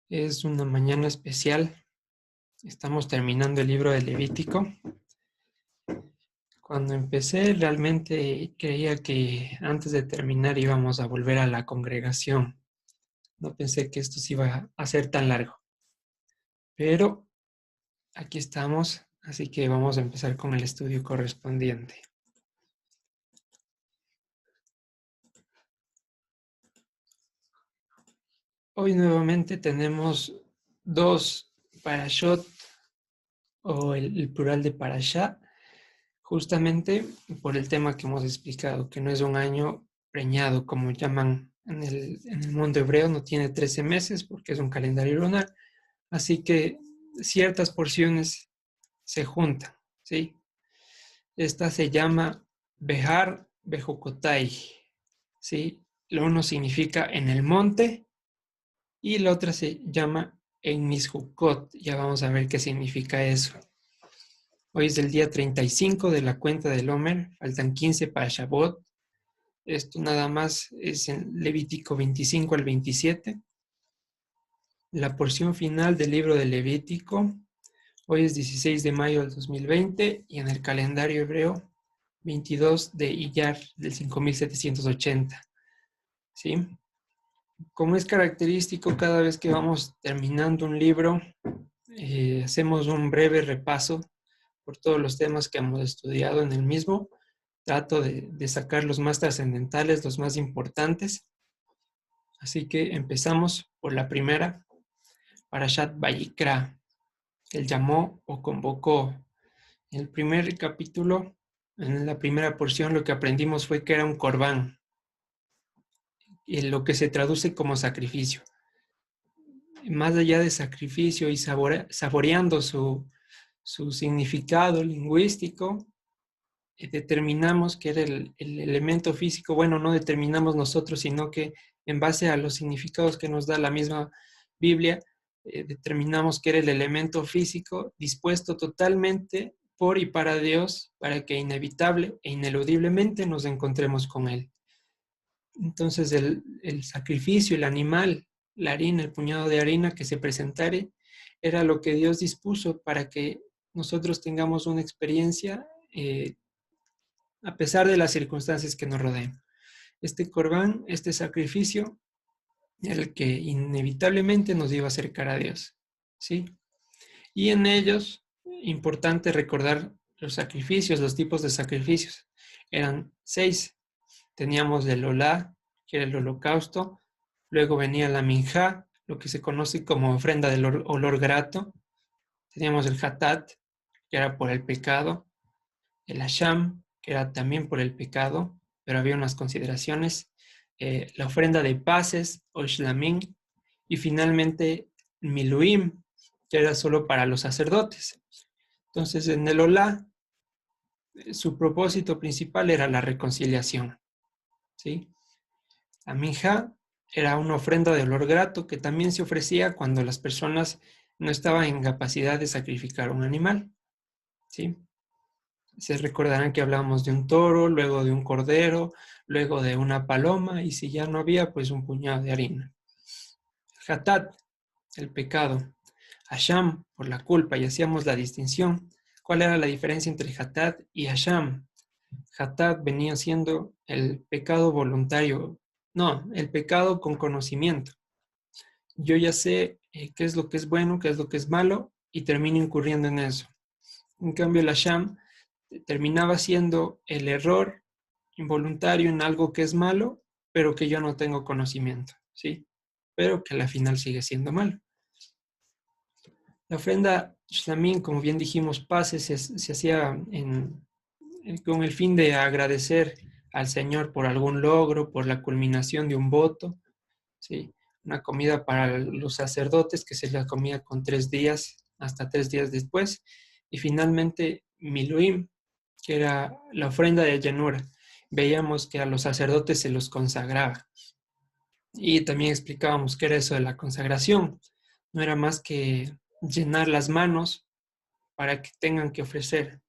Es una mañana especial. Estamos terminando el libro de Levítico. Cuando empecé, realmente creía que antes de terminar íbamos a volver a la congregación. No pensé que esto se iba a ser tan largo. Pero aquí estamos, así que vamos a empezar con el estudio correspondiente. Hoy nuevamente tenemos dos parashot, o el plural de parashá, justamente por el tema que hemos explicado, que no es un año preñado, como llaman en el mundo hebreo, no tiene 13 meses porque es un calendario lunar, así que ciertas porciones se juntan, ¿sí? Esta se llama Behar Bejucotai, ¿sí? Lo uno significa en el monte y la otra se llama en Mishukot. Ya vamos a ver qué significa eso. Hoy es el día 35 de la cuenta del Omer, faltan 15 para Shabbat. Esto nada más es en Levítico 25 al 27. La porción final del libro de Levítico, hoy es 16 de mayo del 2020 y en el calendario hebreo 22 de Iyar del 5780. ¿Sí? Como es característico, cada vez que vamos terminando un libro, hacemos un breve repaso por todos los temas que hemos estudiado en el mismo. Trato de sacar los más trascendentales, los más importantes. Así que empezamos por la primera, Parashat Vayikra. Él llamó o convocó. En el primer capítulo, en la primera porción, lo que aprendimos fue que era un corbán, y lo que se traduce como sacrificio. Más allá de sacrificio y saboreando su significado lingüístico, determinamos que era el elemento físico. Bueno, no determinamos nosotros, sino que en base a los significados que nos da la misma Biblia, determinamos que era el elemento físico dispuesto totalmente por y para Dios, para que inevitable e ineludiblemente nos encontremos con Él. Entonces el sacrificio, el animal, la harina, el puñado de harina que se presentare, era lo que Dios dispuso para que nosotros tengamos una experiencia a pesar de las circunstancias que nos rodean. Este corbán, este sacrificio, era el que inevitablemente nos iba a acercar a Dios, ¿sí? Y en ellos, importante recordar los sacrificios, los tipos de sacrificios. Eran 6. Teníamos el olá, que era el holocausto. Luego venía la minjá, lo que se conoce como ofrenda del olor grato. Teníamos el hatat, que era por el pecado. El asham, que era también por el pecado, pero había unas consideraciones. La ofrenda de paces, o shlamim. Y finalmente, miluim, que era solo para los sacerdotes. Entonces, en el olá, su propósito principal era la reconciliación, ¿sí? La minja era una ofrenda de olor grato que también se ofrecía cuando las personas no estaban en capacidad de sacrificar un animal, ¿sí? Se recordarán que hablábamos de un toro, luego de un cordero, luego de una paloma, y si ya no había, pues un puñado de harina. Hatat, el pecado. Hasham, por la culpa, y hacíamos la distinción. ¿Cuál era la diferencia entre Hatat y Hasham? Hatat venía siendo el pecado voluntario, no, el pecado con conocimiento. Yo ya sé qué es lo que es bueno, qué es lo que es malo, y termino incurriendo en eso. En cambio, el Hasham terminaba siendo el error involuntario en algo que es malo, pero que yo no tengo conocimiento, ¿sí? Pero que a la final sigue siendo malo. La ofrenda shlamim, como bien dijimos, pases, se hacía con el fin de agradecer al Señor por algún logro, por la culminación de un voto, ¿sí? Una comida para los sacerdotes que se la comía con 3 días, hasta 3 días después. Y finalmente, miluim, que era la ofrenda de llanura. Veíamos que a los sacerdotes se los consagraba. Y también explicábamos qué era eso de la consagración. No era más que llenar las manos para que tengan que ofrecer.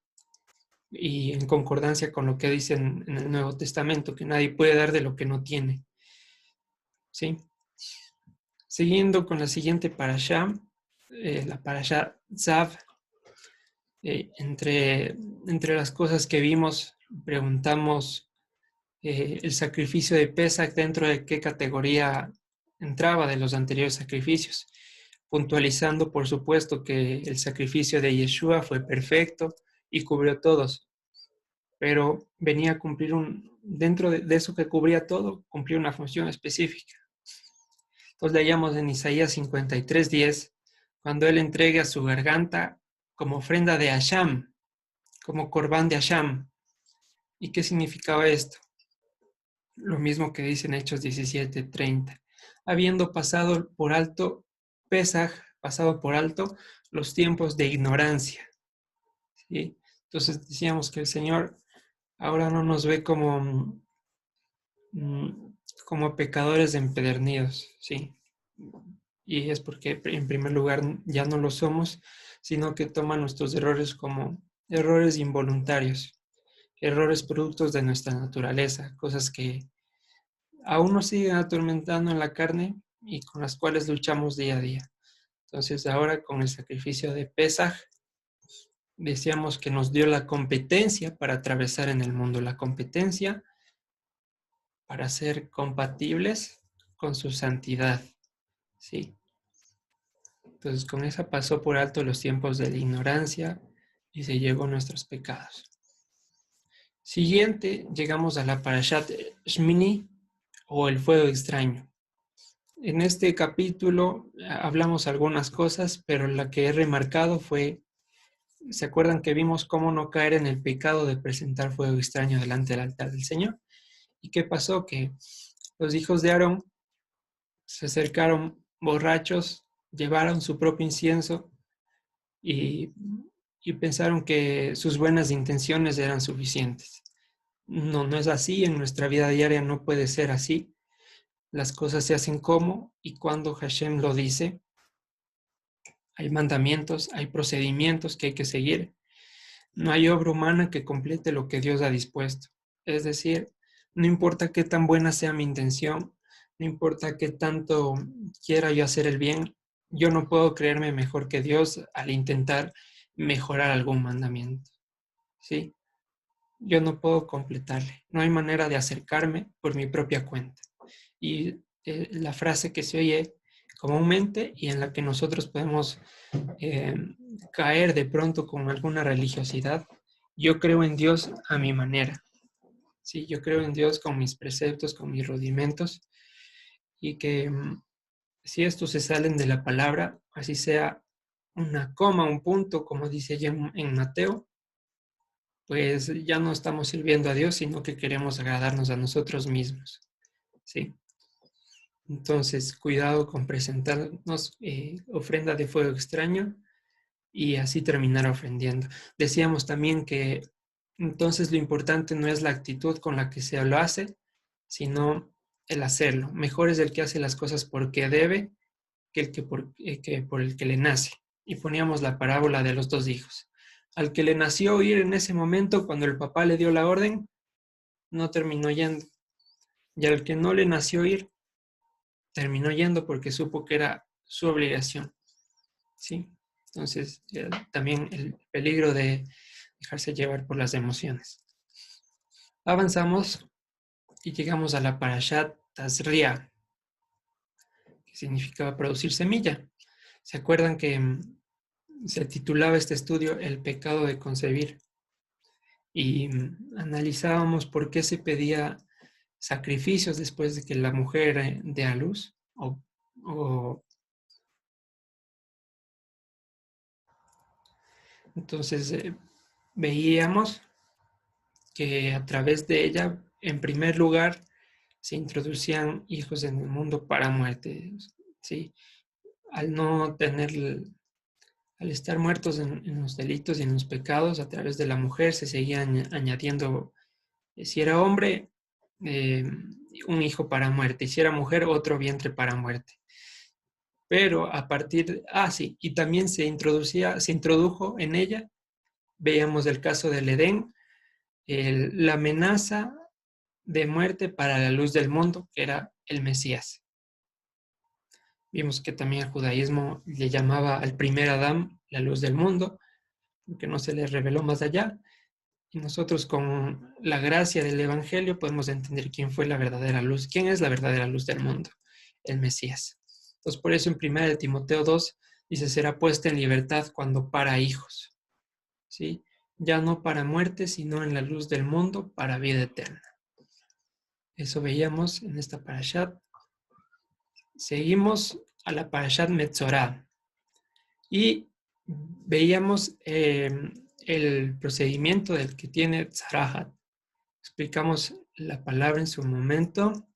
Y en concordancia con lo que dice en el Nuevo Testamento, que nadie puede dar de lo que no tiene. ¿Sí? Siguiendo con la siguiente parashá, la parashá Tzav, entre las cosas que vimos, preguntamos el sacrificio de Pesach dentro de qué categoría entraba de los anteriores sacrificios, puntualizando, por supuesto, que el sacrificio de Yeshua fue perfecto y cubrió todos, pero venía a cumplir dentro de eso que cubría todo, cumplía una función específica. Entonces leíamos en Isaías 53:10, cuando él entregue a su garganta como ofrenda de Hasham, como corbán de Hasham. ¿Y qué significaba esto? Lo mismo que dice en Hechos 17:30. Habiendo pasado por alto, Pesaj, pasado por alto los tiempos de ignorancia. ¿Sí? Entonces decíamos que el Señor ahora no nos ve como pecadores empedernidos, ¿sí? Y es porque en primer lugar ya no lo somos, sino que toma nuestros errores como errores involuntarios, errores productos de nuestra naturaleza, cosas que aún nos siguen atormentando en la carne y con las cuales luchamos día a día. Entonces ahora con el sacrificio de Pesaj, decíamos que nos dio la competencia para atravesar en el mundo, la competencia para ser compatibles con su santidad, ¿sí? Entonces con esa pasó por alto los tiempos de la ignorancia y se llevó nuestros pecados. Siguiente, llegamos a la Parashat Shmini o el fuego extraño. En este capítulo hablamos algunas cosas, pero la que he remarcado fue, ¿se acuerdan que vimos cómo no caer en el pecado de presentar fuego extraño delante del altar del Señor? ¿Y qué pasó? Que los hijos de Aarón se acercaron borrachos, llevaron su propio incienso y, y pensaron que sus buenas intenciones eran suficientes. No, no es así, en nuestra vida diaria no puede ser así. Las cosas se hacen como y cuando Hashem lo dice. Hay mandamientos, hay procedimientos que hay que seguir. No hay obra humana que complete lo que Dios ha dispuesto. Es decir, no importa qué tan buena sea mi intención, no importa qué tanto quiera yo hacer el bien, yo no puedo creerme mejor que Dios al intentar mejorar algún mandamiento. ¿Sí? Yo no puedo completarle. No hay manera de acercarme por mi propia cuenta. Y la frase que se oye comúnmente y en la que nosotros podemos eh, caer de pronto con alguna religiosidad, yo creo en Dios a mi manera. Sí, yo creo en Dios con mis preceptos, con mis rudimentos y que si estos se salen de la palabra, así sea una coma, un punto, como dice allá en Mateo, pues ya no estamos sirviendo a Dios, sino que queremos agradarnos a nosotros mismos. ¿Sí? Entonces, cuidado con presentarnos ofrenda de fuego extraño y así terminar ofendiendo. Decíamos también que entonces lo importante no es la actitud con la que se lo hace, sino el hacerlo. Mejor es el que hace las cosas porque debe que que por el que le nace. Y poníamos la parábola de los dos hijos. Al que le nació ir en ese momento, cuando el papá le dio la orden, no terminó yendo. Y al que no le nació ir, terminó yendo porque supo que era su obligación. ¿Sí? Entonces, también el peligro de dejarse llevar por las emociones. Avanzamos y llegamos a la Parashat Tazria, que significaba producir semilla. ¿Se acuerdan que se titulaba este estudio El pecado de concebir? Y analizábamos por qué se pedía sacrificios después de que la mujer dé a luz o entonces veíamos que a través de ella, en primer lugar, se introducían hijos en el mundo para muerte, ¿sí? Al no tener, al estar muertos en los delitos y en los pecados, a través de la mujer se seguían añadiendo, si era hombre, eh, un hijo para muerte, y si era mujer, otro vientre para muerte. Pero a partir, sí, y también se introdujo en ella, veíamos el caso del Edén, la amenaza de muerte para la luz del mundo, que era el Mesías. Vimos que también el judaísmo le llamaba al primer Adán la luz del mundo, porque no se le reveló más allá. Y nosotros con la gracia del Evangelio podemos entender quién fue la verdadera luz, quién es la verdadera luz del mundo, el Mesías. Entonces por eso en 1 Timoteo 2 dice, será puesta en libertad cuando para hijos, ¿sí? Ya no para muerte, sino en la luz del mundo para vida eterna. Eso veíamos en esta parashat. Seguimos a la parashat Metzorah y veíamos el procedimiento del que tiene Tzarahat. Explicamos la palabra en su momento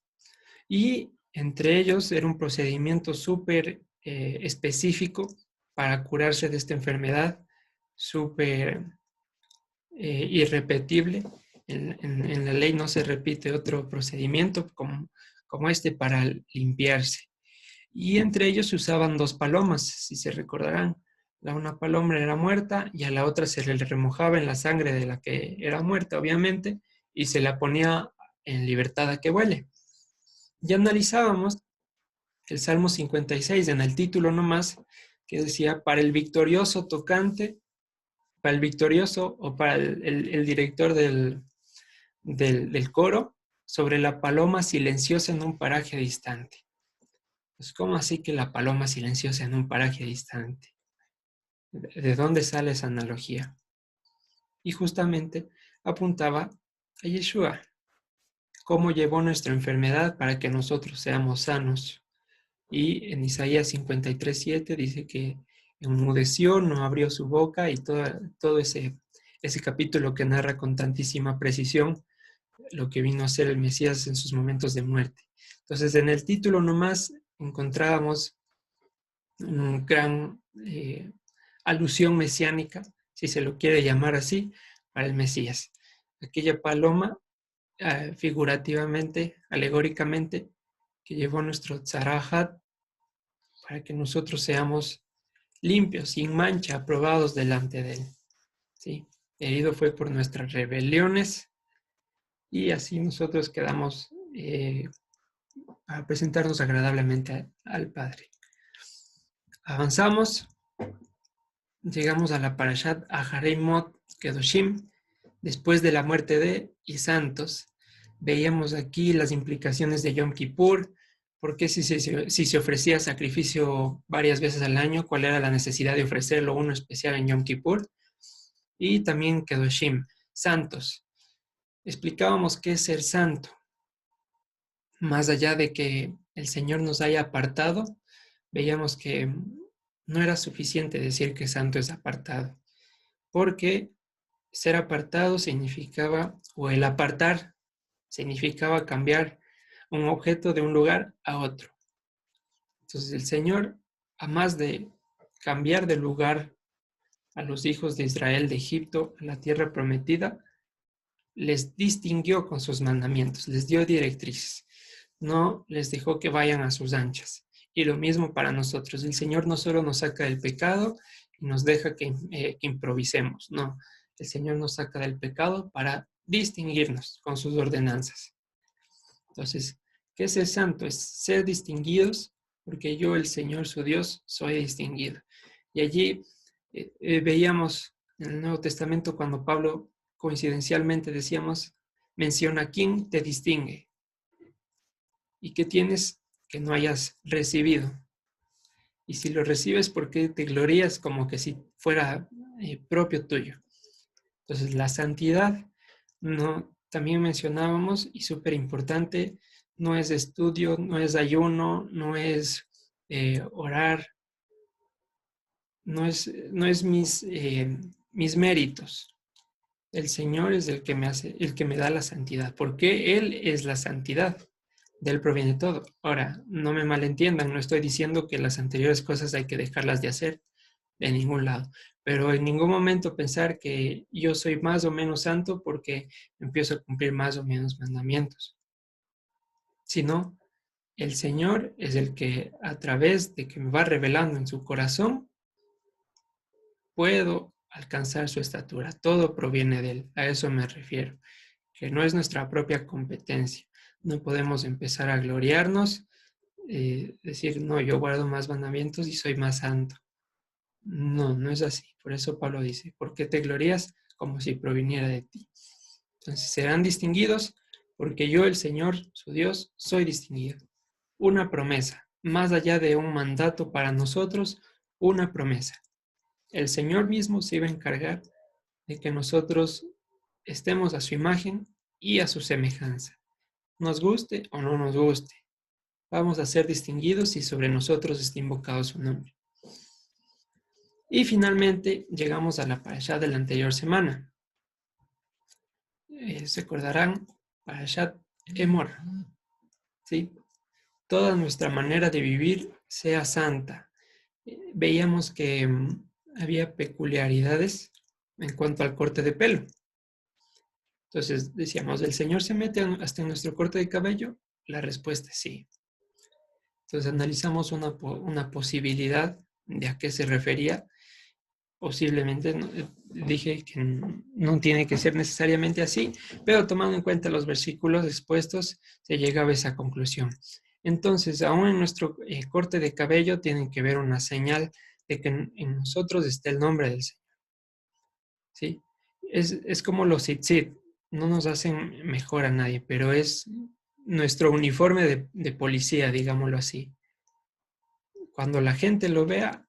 y entre ellos era un procedimiento súper específico para curarse de esta enfermedad, súper irrepetible. En la ley no se repite otro procedimiento como este para limpiarse. Y entre ellos se usaban dos palomas, si se recordarán. La una paloma era muerta y a la otra se le remojaba en la sangre de la que era muerta, obviamente, y se la ponía en libertad a que huele. Ya analizábamos el Salmo 56 en el título nomás, que decía, para el victorioso tocante, para el victorioso o para el director del coro, sobre la paloma silenciosa en un paraje distante. Pues, ¿cómo así que la paloma silenciosa en un paraje distante? ¿De dónde sale esa analogía? Y justamente apuntaba a Yeshua, cómo llevó nuestra enfermedad para que nosotros seamos sanos. Y en Isaías 53:7 dice que enmudeció, no abrió su boca y todo ese capítulo que narra con tantísima precisión lo que vino a ser el Mesías en sus momentos de muerte. Entonces, en el título nomás encontrábamos una gran alusión mesiánica, si se lo quiere llamar así, para el Mesías. Aquella paloma, figurativamente, alegóricamente, que llevó nuestro tzarahat para que nosotros seamos limpios, sin mancha, aprobados delante de él. ¿Sí? Herido fue por nuestras rebeliones y así nosotros quedamos a presentarnos agradablemente al Padre. Avanzamos, llegamos a la Parashat Aharei Mot Kedoshim, después de la muerte de y santos. Veíamos aquí las implicaciones de Yom Kippur, porque si se ofrecía sacrificio varias veces al año, cuál era la necesidad de ofrecerlo uno especial en Yom Kippur, y también Kedoshim, santos. Explicábamos qué es ser santo, más allá de que el Señor nos haya apartado, veíamos que no era suficiente decir que santo es apartado, porque ser apartado significaba, o el apartar significaba cambiar un objeto de un lugar a otro. Entonces el Señor, a más de cambiar de lugar a los hijos de Israel de Egipto a la tierra prometida, les distinguió con sus mandamientos, les dio directrices, no les dejó que vayan a sus anchas. Y lo mismo para nosotros, el Señor no solo nos saca del pecado y nos deja que improvisemos, no, el Señor nos saca del pecado para distinguirnos con sus ordenanzas. Entonces, ¿qué es ser santo? Es ser distinguidos, porque yo, el Señor, su Dios, soy distinguido. Y allí veíamos en el Nuevo Testamento cuando Pablo coincidencialmente decíamos, menciona quién te distingue y qué tienes que no hayas recibido. Y si lo recibes, ¿por qué te glorías como que si fuera propio tuyo? Entonces, la santidad, no, también mencionábamos, y súper importante, no es estudio, no es ayuno, no es orar, no es mis méritos. El Señor es el que me hace, el que me da la santidad, porque Él es la santidad. De Él proviene todo. Ahora, no me malentiendan, no estoy diciendo que las anteriores cosas hay que dejarlas de hacer de ningún lado, pero en ningún momento pensar que yo soy más o menos santo porque empiezo a cumplir más o menos mandamientos, sino el Señor es el que a través de que me va revelando en su corazón, puedo alcanzar su estatura. Todo proviene de Él, a eso me refiero, que no es nuestra propia competencia. No podemos empezar a gloriarnos decir, no, yo guardo más mandamientos y soy más santo. No, no es así. Por eso Pablo dice, ¿por qué te glorías? Como si proviniera de ti. Entonces serán distinguidos porque yo, el Señor, su Dios, soy distinguido. Una promesa, más allá de un mandato para nosotros, una promesa. El Señor mismo se iba a encargar de que nosotros estemos a su imagen y a su semejanza. Nos guste o no nos guste, vamos a ser distinguidos y sobre nosotros está invocado su nombre. Y finalmente llegamos a la parashá de la anterior semana. Se acordarán, parashat Emor, ¿sí? Toda nuestra manera de vivir sea santa. Veíamos que había peculiaridades en cuanto al corte de pelo. Entonces decíamos, ¿el Señor se mete hasta en nuestro corte de cabello? La respuesta es sí. Entonces analizamos una posibilidad de a qué se refería. Posiblemente dije que no tiene que ser necesariamente así, pero tomando en cuenta los versículos expuestos, se llegaba a esa conclusión. Entonces, aún en nuestro corte de cabello tiene que ver una señal de que en nosotros está el nombre del Señor. ¿Sí? Es como los tzitzit, no nos hacen mejor a nadie, pero es nuestro uniforme de policía, digámoslo así. Cuando la gente lo vea,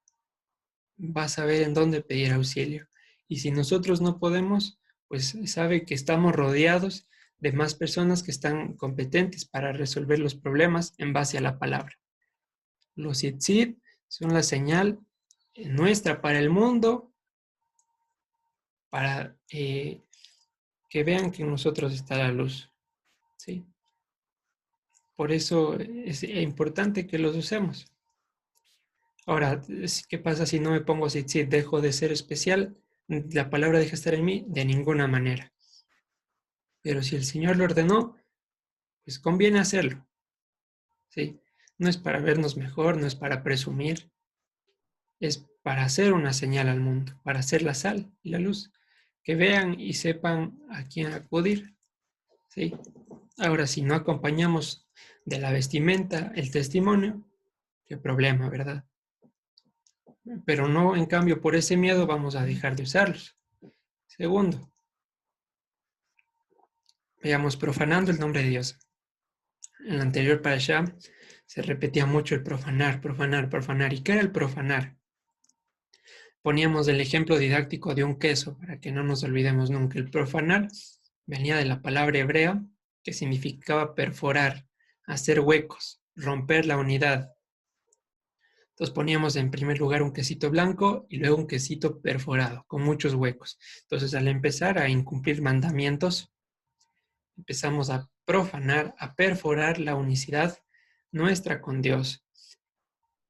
va a saber en dónde pedir auxilio. Y si nosotros no podemos, pues sabe que estamos rodeados de más personas que están competentes para resolver los problemas en base a la palabra. Los tzitzit son la señal nuestra para el mundo, para que vean que en nosotros está la luz. ¿Sí? Por eso es importante que los usemos. Ahora, ¿qué pasa si no me pongo tzitzit? ¿Dejo de ser especial? ¿La palabra deja de estar en mí? De ninguna manera. Pero si el Señor lo ordenó, pues conviene hacerlo. ¿Sí? No es para vernos mejor, no es para presumir, es para hacer una señal al mundo, para hacer la sal y la luz, que vean y sepan a quién acudir. ¿Sí? Ahora, si no acompañamos de la vestimenta el testimonio, qué problema, ¿verdad? Pero no, en cambio, por ese miedo vamos a dejar de usarlos. Segundo, veamos profanando el nombre de Dios. En la anterior parashá se repetía mucho el profanar, profanar, profanar. ¿Y qué era el profanar? Poníamos el ejemplo didáctico de un queso para que no nos olvidemos nunca. El profanar venía de la palabra hebrea que significaba perforar, hacer huecos, romper la unidad. Entonces poníamos en primer lugar un quesito blanco y luego un quesito perforado, con muchos huecos. Entonces al empezar a incumplir mandamientos, empezamos a profanar, a perforar la unicidad nuestra con Dios.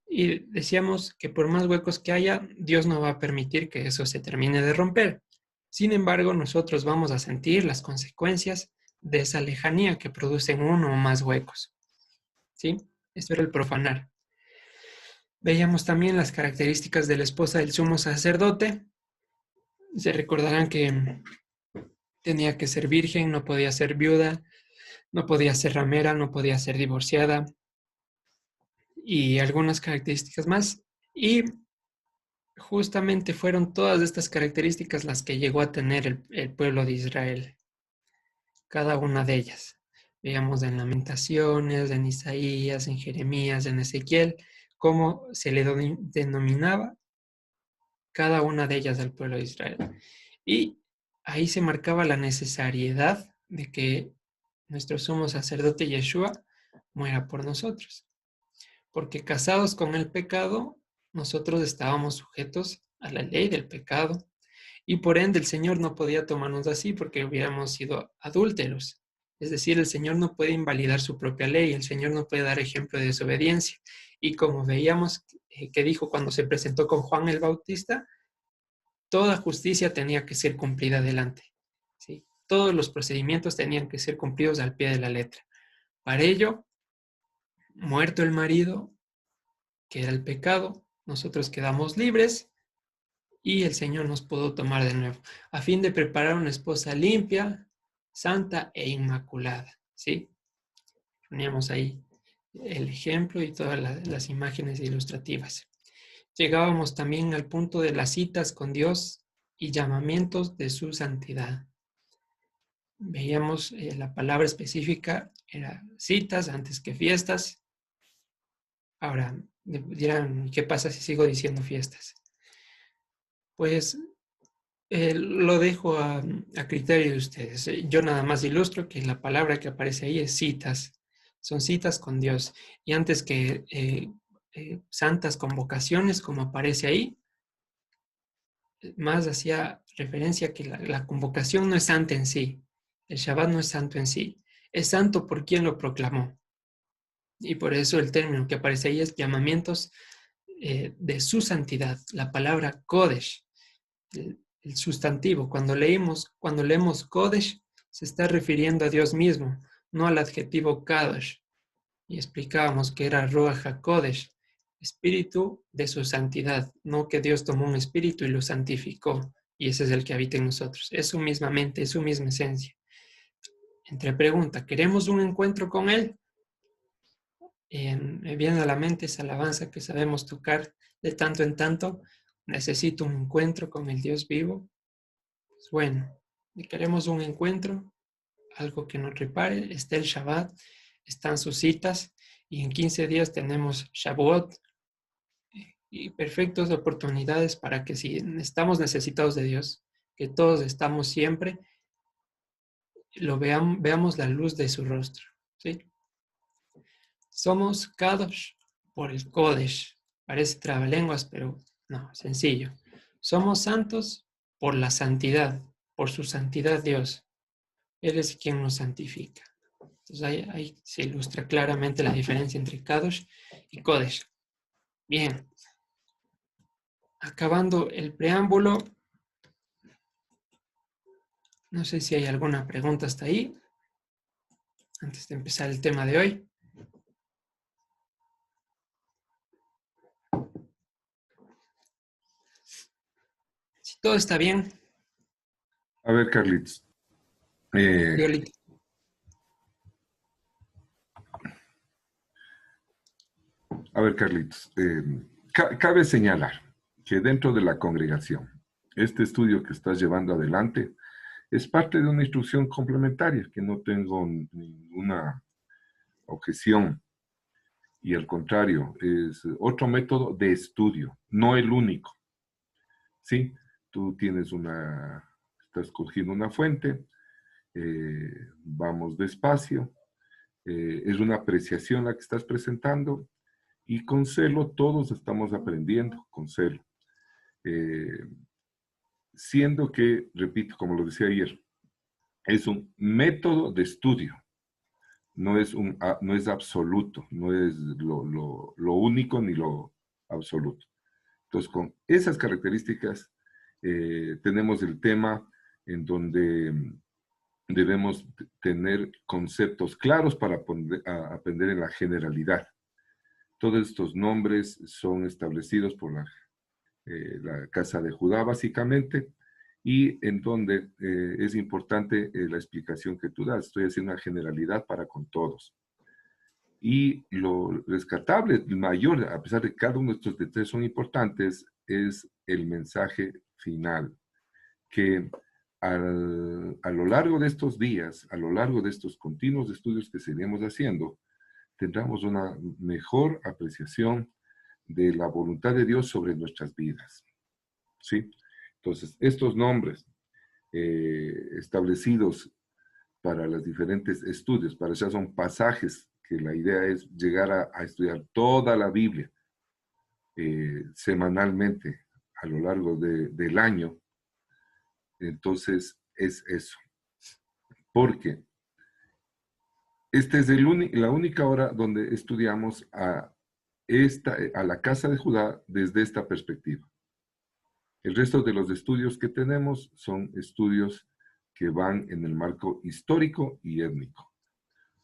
Y decíamos que por más huecos que haya, Dios no va a permitir que eso se termine de romper. Sin embargo, nosotros vamos a sentir las consecuencias de esa lejanía que producen uno o más huecos. ¿Sí? Esto era el profanar. Veíamos también las características de la esposa del sumo sacerdote. Se recordarán que tenía que ser virgen, no podía ser viuda, no podía ser ramera, no podía ser divorciada y algunas características más. Y justamente fueron todas estas características las que llegó a tener el pueblo de Israel, cada una de ellas. Veíamos en Lamentaciones, en Isaías, en Jeremías, en Ezequiel, cómo se le denominaba cada una de ellas al pueblo de Israel. Y ahí se marcaba la necesariedad de que nuestro sumo sacerdote Yeshua muera por nosotros. Porque casados con el pecado, nosotros estábamos sujetos a la ley del pecado y por ende el Señor no podía tomarnos así porque hubiéramos sido adúlteros. Es decir, el Señor no puede invalidar su propia ley, el Señor no puede dar ejemplo de desobediencia. Y como veíamos que dijo cuando se presentó con Juan el Bautista, toda justicia tenía que ser cumplida delante. ¿Sí? Todos los procedimientos tenían que ser cumplidos al pie de la letra. Para ello, muerto el marido, que era el pecado, nosotros quedamos libres y el Señor nos pudo tomar de nuevo, a fin de preparar una esposa limpia, santa e inmaculada. ¿Sí? Poníamos ahí el ejemplo y todas las imágenes ilustrativas. Llegábamos también al punto de las citas con Dios y llamamientos de su santidad. Veíamos la palabra específica, era citas antes que fiestas. Ahora, dirán, ¿qué pasa si sigo diciendo fiestas? Pues lo dejo a criterio de ustedes. Yo nada más ilustro que la palabra que aparece ahí es citas. Son citas con Dios. Y antes que santas convocaciones, como aparece ahí, más hacía referencia a que la convocación no es santa en sí. El Shabbat no es santo en sí. Es santo por quien lo proclamó. Y por eso el término que aparece ahí es llamamientos de su santidad. La palabra Kodesh, el sustantivo. Cuando leemos Kodesh, se está refiriendo a Dios mismo, no al adjetivo Kadosh. Y explicábamos que era Ruach HaKodesh, espíritu de su santidad, no que Dios tomó un espíritu y lo santificó, y ese es el que habita en nosotros. Es su misma mente, es su misma esencia. Entre pregunta, ¿queremos un encuentro con Él? Me viene a la mente esa alabanza que sabemos tocar de tanto en tanto. Necesito un encuentro con el Dios vivo. Pues bueno, si queremos un encuentro, algo que nos repare, está el Shabbat, están sus citas, y en 15 días tenemos Shavuot, y perfectas oportunidades para que si estamos necesitados de Dios, que todos estamos siempre, veamos la luz de su rostro. ¿Sí? Somos Kadosh por el Kodesh. Parece trabalenguas, pero no, sencillo. Somos santos por la santidad, por su santidad Dios. Él es quien nos santifica. Entonces ahí se ilustra claramente la diferencia entre Kadosh y Kodesh. Bien, acabando el preámbulo, no sé si hay alguna pregunta hasta ahí, antes de empezar el tema de hoy. Si todo está bien, A ver, Carlitos. yo A ver, Carlitos. Cabe señalar que dentro de la congregación, este estudio que estás llevando adelante es parte de una instrucción complementaria, que no tengo ninguna objeción, y al contrario, es otro método de estudio, no el único. ¿Sí? Tú estás cogiendo una fuente, vamos despacio, es una apreciación la que estás presentando, y con celo todos estamos aprendiendo, con celo. Eh, Siendo que, repito, como lo decía ayer, es un método de estudio, no es absoluto, no es lo único ni lo absoluto. Entonces, con esas características, tenemos el tema en donde debemos tener conceptos claros para aprender en la generalidad. Todos estos nombres son establecidos por la Casa de Judá, básicamente, y en donde es importante la explicación que tú das. Estoy haciendo una generalidad para con todos. Y lo rescatable, el mayor, a pesar de que cada uno de estos detalles son importantes, es el mensaje final, que a lo largo de estos días, a lo largo de estos continuos estudios que seguimos haciendo, tendremos una mejor apreciación de la voluntad de Dios sobre nuestras vidas. ¿Sí? Entonces, estos nombres establecidos para los diferentes estudios, para eso son pasajes que la idea es llegar a estudiar toda la Biblia semanalmente a lo largo del año. Entonces, es eso. Porque esta es la única hora donde estudiamos a la casa de Judá desde esta perspectiva. El resto de los estudios que tenemos son estudios que van en el marco histórico y étnico.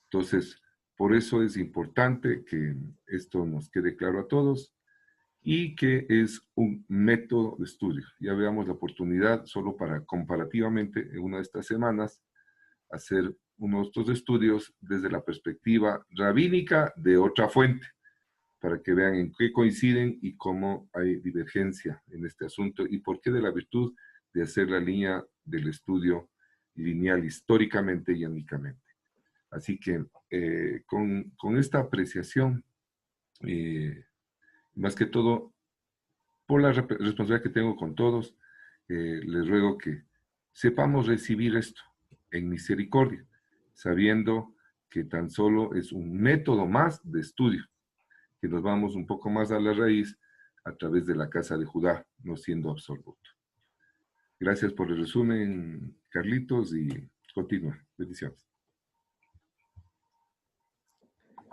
Entonces, por eso es importante que esto nos quede claro a todos y que es un método de estudio. Ya veamos la oportunidad solo para comparativamente en una de estas semanas hacer nuestros estudios desde la perspectiva rabínica de otra fuente, para que vean en qué coinciden y cómo hay divergencia en este asunto y por qué de la virtud de hacer la línea del estudio lineal históricamente y étnicamente. Así que con esta apreciación, más que todo, por la responsabilidad que tengo con todos, les ruego que sepamos recibir esto en misericordia, sabiendo que tan solo es un método más de estudio, que nos vamos un poco más a la raíz a través de la casa de Judá, no siendo absoluto. Gracias por el resumen, Carlitos, y continúa. Bendiciones.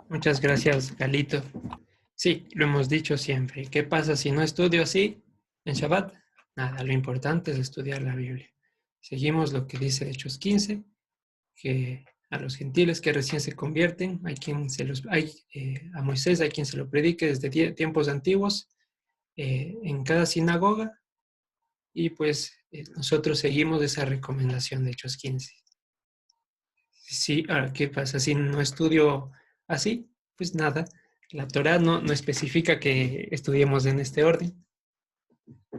Muchas gracias, Galito. Sí, lo hemos dicho siempre. ¿Qué pasa si no estudio así en Shabbat? Nada, lo importante es estudiar la Biblia. Seguimos lo que dice Hechos 15, que a los gentiles que recién se convierten, a Moisés hay quien se lo predique desde tiempos antiguos, en cada sinagoga, y pues nosotros seguimos esa recomendación de Hechos 15. Sí, ahora, ¿qué pasa si no estudio así? Pues nada, la Torá no especifica que estudiemos en este orden.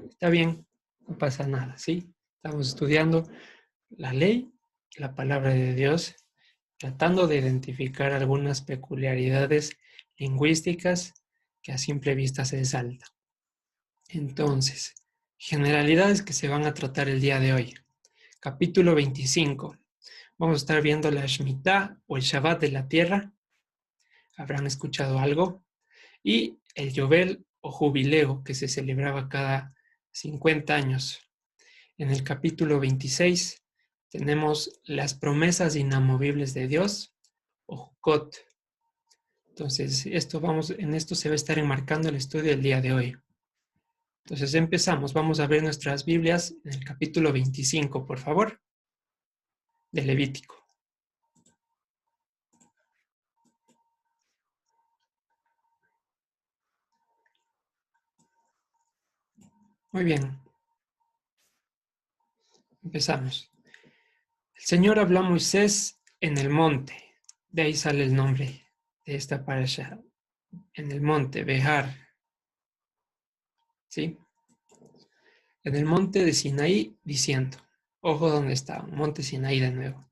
Está bien, no pasa nada, ¿sí? Estamos estudiando la ley, la palabra de Dios, tratando de identificar algunas peculiaridades lingüísticas que a simple vista se saltan. Entonces, generalidades que se van a tratar el día de hoy. Capítulo 25. Vamos a estar viendo la Shemitah o el Shabbat de la tierra. Habrán escuchado algo. Y el Yobel o Jubileo, que se celebraba cada 50 años. En el capítulo 26 tenemos las promesas inamovibles de Dios o Jukot. Entonces, en esto se va a estar enmarcando el estudio del día de hoy. Entonces empezamos. Vamos a ver nuestras Biblias en el capítulo 25, por favor, de Levítico. Muy bien. Empezamos. El Señor habló a Moisés en el monte. De ahí sale el nombre de esta parasha. En el monte, Behar. ¿Sí? En el monte de Sinaí, diciendo, ojo donde está, monte Sinaí de nuevo.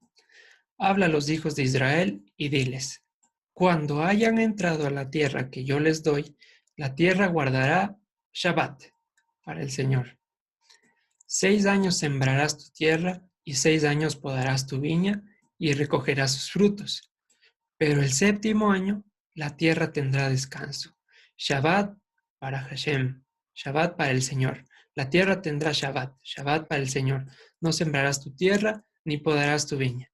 Habla a los hijos de Israel y diles, cuando hayan entrado a la tierra que yo les doy, la tierra guardará Shabbat para el Señor. 6 años sembrarás tu tierra y 6 años podarás tu viña y recogerás sus frutos. Pero el 7º año la tierra tendrá descanso. Shabbat para Hashem, Shabbat para el Señor. La tierra tendrá Shabbat, Shabbat para el Señor. No sembrarás tu tierra ni podarás tu viña.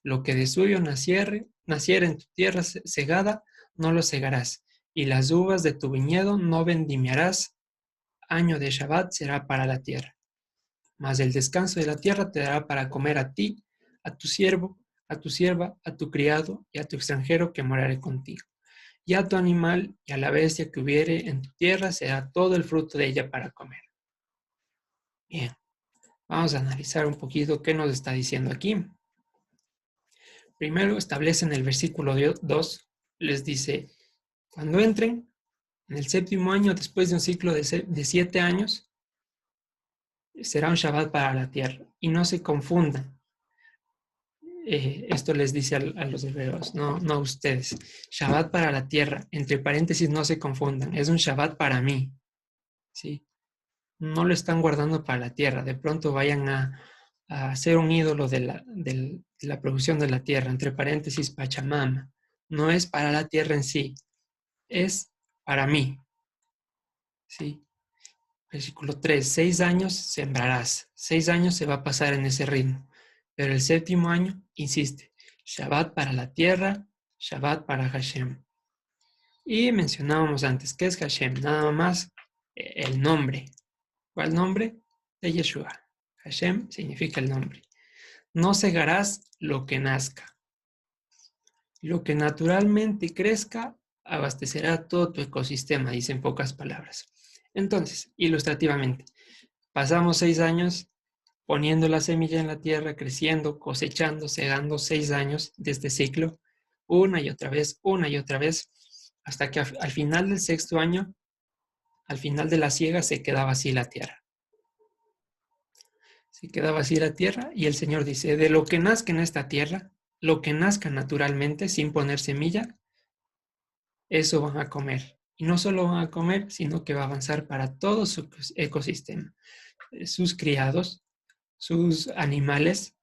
Lo que de suyo naciere en tu tierra segada, no lo segarás. Y las uvas de tu viñedo no vendimiarás. Año de Shabbat será para la tierra. Mas el descanso de la tierra te dará para comer a ti, a tu siervo, a tu sierva, a tu criado y a tu extranjero que morare contigo. Y a tu animal y a la bestia que hubiere en tu tierra será todo el fruto de ella para comer. Bien, vamos a analizar un poquito qué nos está diciendo aquí. Primero establece en el versículo 2, les dice, cuando entren en el 7º año, después de un ciclo de 7 años, será un Shabbat para la tierra. Y no se confundan. Esto les dice a los hebreos, no a ustedes. Shabbat para la tierra, entre paréntesis, no se confundan. Es un Shabbat para mí. ¿Sí? No lo están guardando para la tierra. De pronto vayan a hacer un ídolo de la producción de la tierra, entre paréntesis, Pachamama. No es para la tierra en sí, es para mí. ¿Sí? Versículo 3, 6 años sembrarás, 6 años se va a pasar en ese ritmo, pero el 7º año, insiste, Shabbat para la tierra, Shabbat para Hashem. Y mencionábamos antes, ¿qué es Hashem? Nada más el nombre. ¿Cuál nombre? De Yeshua. Hashem significa el nombre. No cegarás lo que nazca. Lo que naturalmente crezca abastecerá todo tu ecosistema, dice en pocas palabras. Entonces, ilustrativamente, pasamos 6 años poniendo la semilla en la tierra, creciendo, cosechando, segando 6 años de este ciclo, una y otra vez, hasta que al final del sexto año, al final de la siega, se quedaba así la tierra. Se quedaba así la tierra y el Señor dice, de lo que nazca en esta tierra, lo que nazca naturalmente, sin poner semilla, eso van a comer. Y no solo van a comer, sino que va a avanzar para todo su ecosistema. Sus criados, sus animales,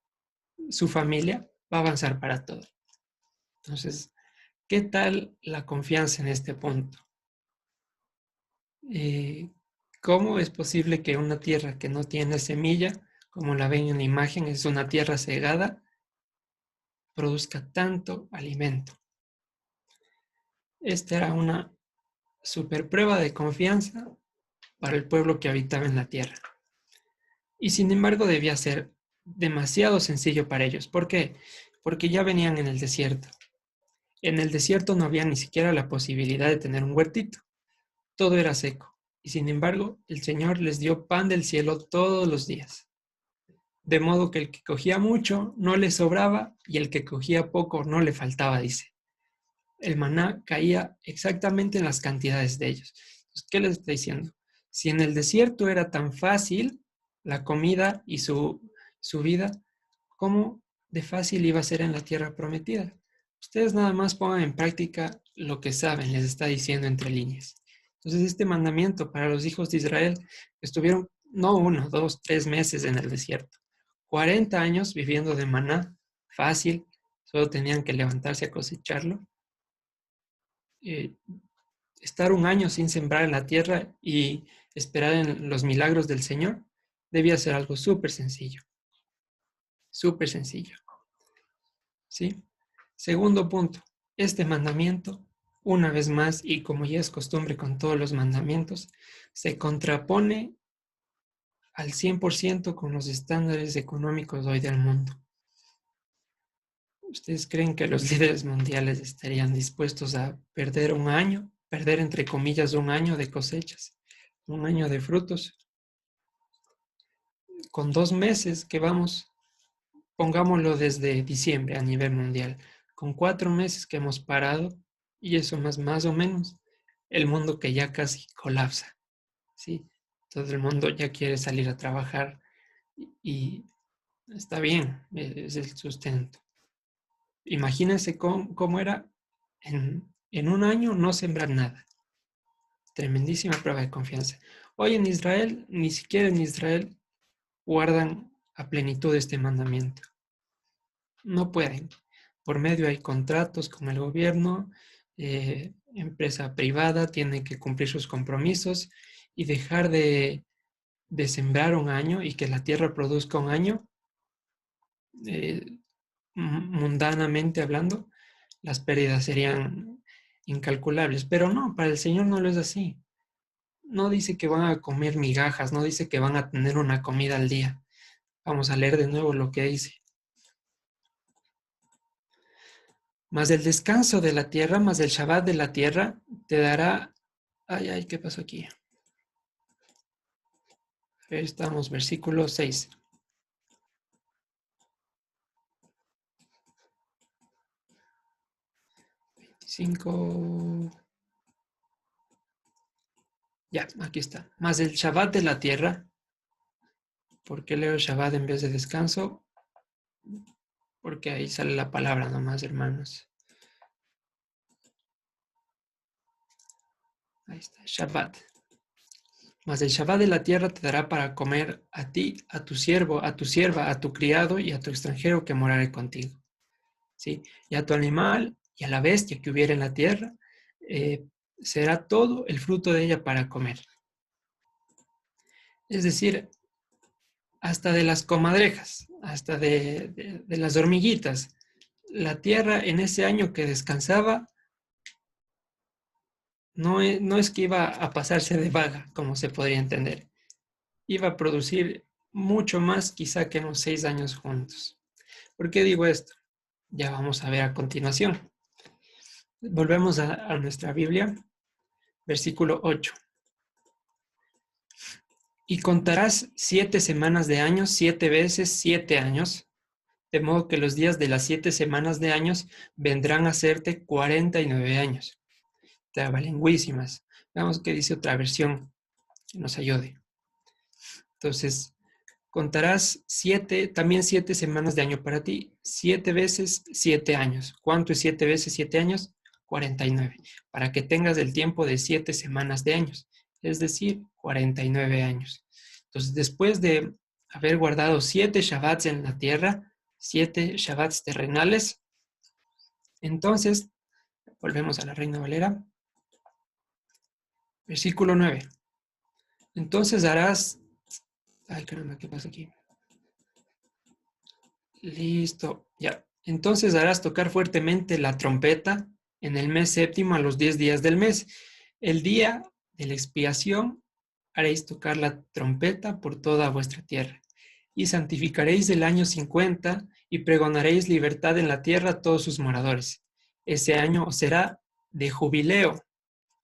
su familia, va a avanzar para todo. Entonces, ¿qué tal la confianza en este punto? ¿Cómo es posible que una tierra que no tiene semilla, como la ven en la imagen, es una tierra cegada, produzca tanto alimento? Esta era una super prueba de confianza para el pueblo que habitaba en la tierra. Y sin embargo debía ser demasiado sencillo para ellos. ¿Por qué? Porque ya venían en el desierto. En el desierto no había ni siquiera la posibilidad de tener un huertito. Todo era seco. Y sin embargo, el Señor les dio pan del cielo todos los días. De modo que el que cogía mucho no le sobraba y el que cogía poco no le faltaba, dice. El maná caía exactamente en las cantidades de ellos. Entonces, ¿qué les está diciendo? Si en el desierto era tan fácil la comida y su vida, ¿cómo de fácil iba a ser en la tierra prometida? Ustedes nada más pongan en práctica lo que saben, les está diciendo entre líneas. Entonces, este mandamiento para los hijos de Israel estuvieron no 1, 2, 3 meses en el desierto, 40 años viviendo de maná, fácil, solo tenían que levantarse a cosecharlo. Eh, Estar un año sin sembrar en la tierra y esperar en los milagros del Señor debía ser algo súper sencillo, súper sencillo. ¿Sí? Segundo punto, este mandamiento, una vez más, y como ya es costumbre con todos los mandamientos, se contrapone al 100% con los estándares económicos hoy del mundo. ¿Ustedes creen que los líderes mundiales estarían dispuestos a perder un año, perder entre comillas un año de cosechas, un año de frutos, con 2 meses que vamos, pongámoslo desde diciembre a nivel mundial, con 4 meses que hemos parado, y eso más o menos, el mundo que ya casi colapsa, ¿sí? Todo el mundo ya quiere salir a trabajar y está bien, es el sustento. Imagínense cómo era en un año no sembrar nada. Tremendísima prueba de confianza. Hoy en Israel, ni siquiera en Israel guardan a plenitud este mandamiento. No pueden. Por medio hay contratos con el gobierno, empresa privada tiene que cumplir sus compromisos y dejar de sembrar un año y que la tierra produzca un año, eh, mundanamente hablando, las pérdidas serían incalculables. Pero no, para el Señor no lo es así. No dice que van a comer migajas, no dice que van a tener una comida al día. Vamos a leer de nuevo lo que dice. Más el descanso de la tierra, más el Shabbat de la tierra, te dará... Ay, ¿qué pasó aquí? Estamos, versículo 6. 25. Ya, aquí está. Más el Shabbat de la tierra. ¿Por qué leo Shabbat en vez de descanso? Porque ahí sale la palabra nomás, hermanos. Ahí está, Shabbat. Mas el Shabbat de la tierra te dará para comer a ti, a tu siervo, a tu sierva, a tu criado y a tu extranjero que morare contigo. ¿Sí? Y a tu animal y a la bestia que hubiera en la tierra, será todo el fruto de ella para comer. Es decir, hasta de las comadrejas, hasta de las hormiguitas. La tierra en ese año que descansaba no es que iba a pasarse de vaga, como se podría entender. Iba a producir mucho más quizá que en los 6 años juntos. ¿Por qué digo esto? Ya vamos a ver a continuación. Volvemos a nuestra Biblia, versículo 8. Y contarás 7 semanas de años, 7 veces 7 años, de modo que los días de las 7 semanas de años vendrán a serte 49 años. Trabalingüísimas. Veamos qué dice otra versión que nos ayude. Entonces, contarás también 7 semanas de año para ti, 7 veces 7 años. ¿Cuánto es 7 veces 7 años? 49. Para que tengas el tiempo de 7 semanas de años, es decir, 49 años. Entonces, después de haber guardado 7 Shabbats en la tierra, 7 Shabbats terrenales, entonces, volvemos a la Reina Valera, versículo 9. Entonces harás... Ay, caramba, ¿qué pasa aquí? Listo, ya. Entonces harás tocar fuertemente la trompeta en el mes séptimo a los 10 días del mes. El día de la expiación haréis tocar la trompeta por toda vuestra tierra. Y santificaréis el año 50 y pregonaréis libertad en la tierra a todos sus moradores. Ese año será de jubileo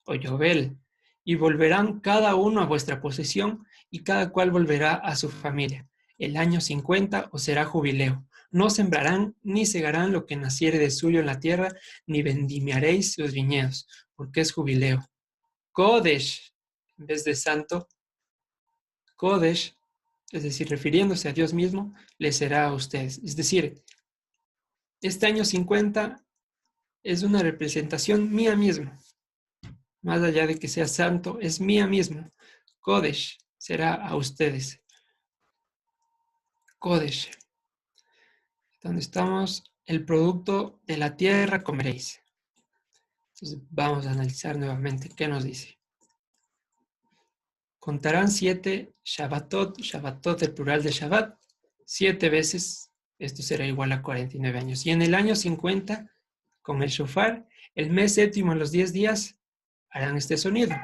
o Yobel, y volverán cada uno a vuestra posesión, y cada cual volverá a su familia. El año 50 os será jubileo. No sembrarán ni segarán lo que naciere de suyo en la tierra, ni vendimiaréis los viñedos, porque es jubileo. Kodesh, en vez de santo, Kodesh, es decir, refiriéndose a Dios mismo, le será a ustedes. Es decir, este año 50 es una representación mía misma. Más allá de que sea santo, es mía mismo. Kodesh será a ustedes. Kodesh. Donde estamos, el producto de la tierra comeréis. Entonces vamos a analizar nuevamente qué nos dice. Contarán 7 Shabbatot, Shabbatot el plural de Shabbat, 7 veces, esto será igual a 49 años. Y en el año 50, con el shofar, el mes séptimo en los 10 días, harán este sonido.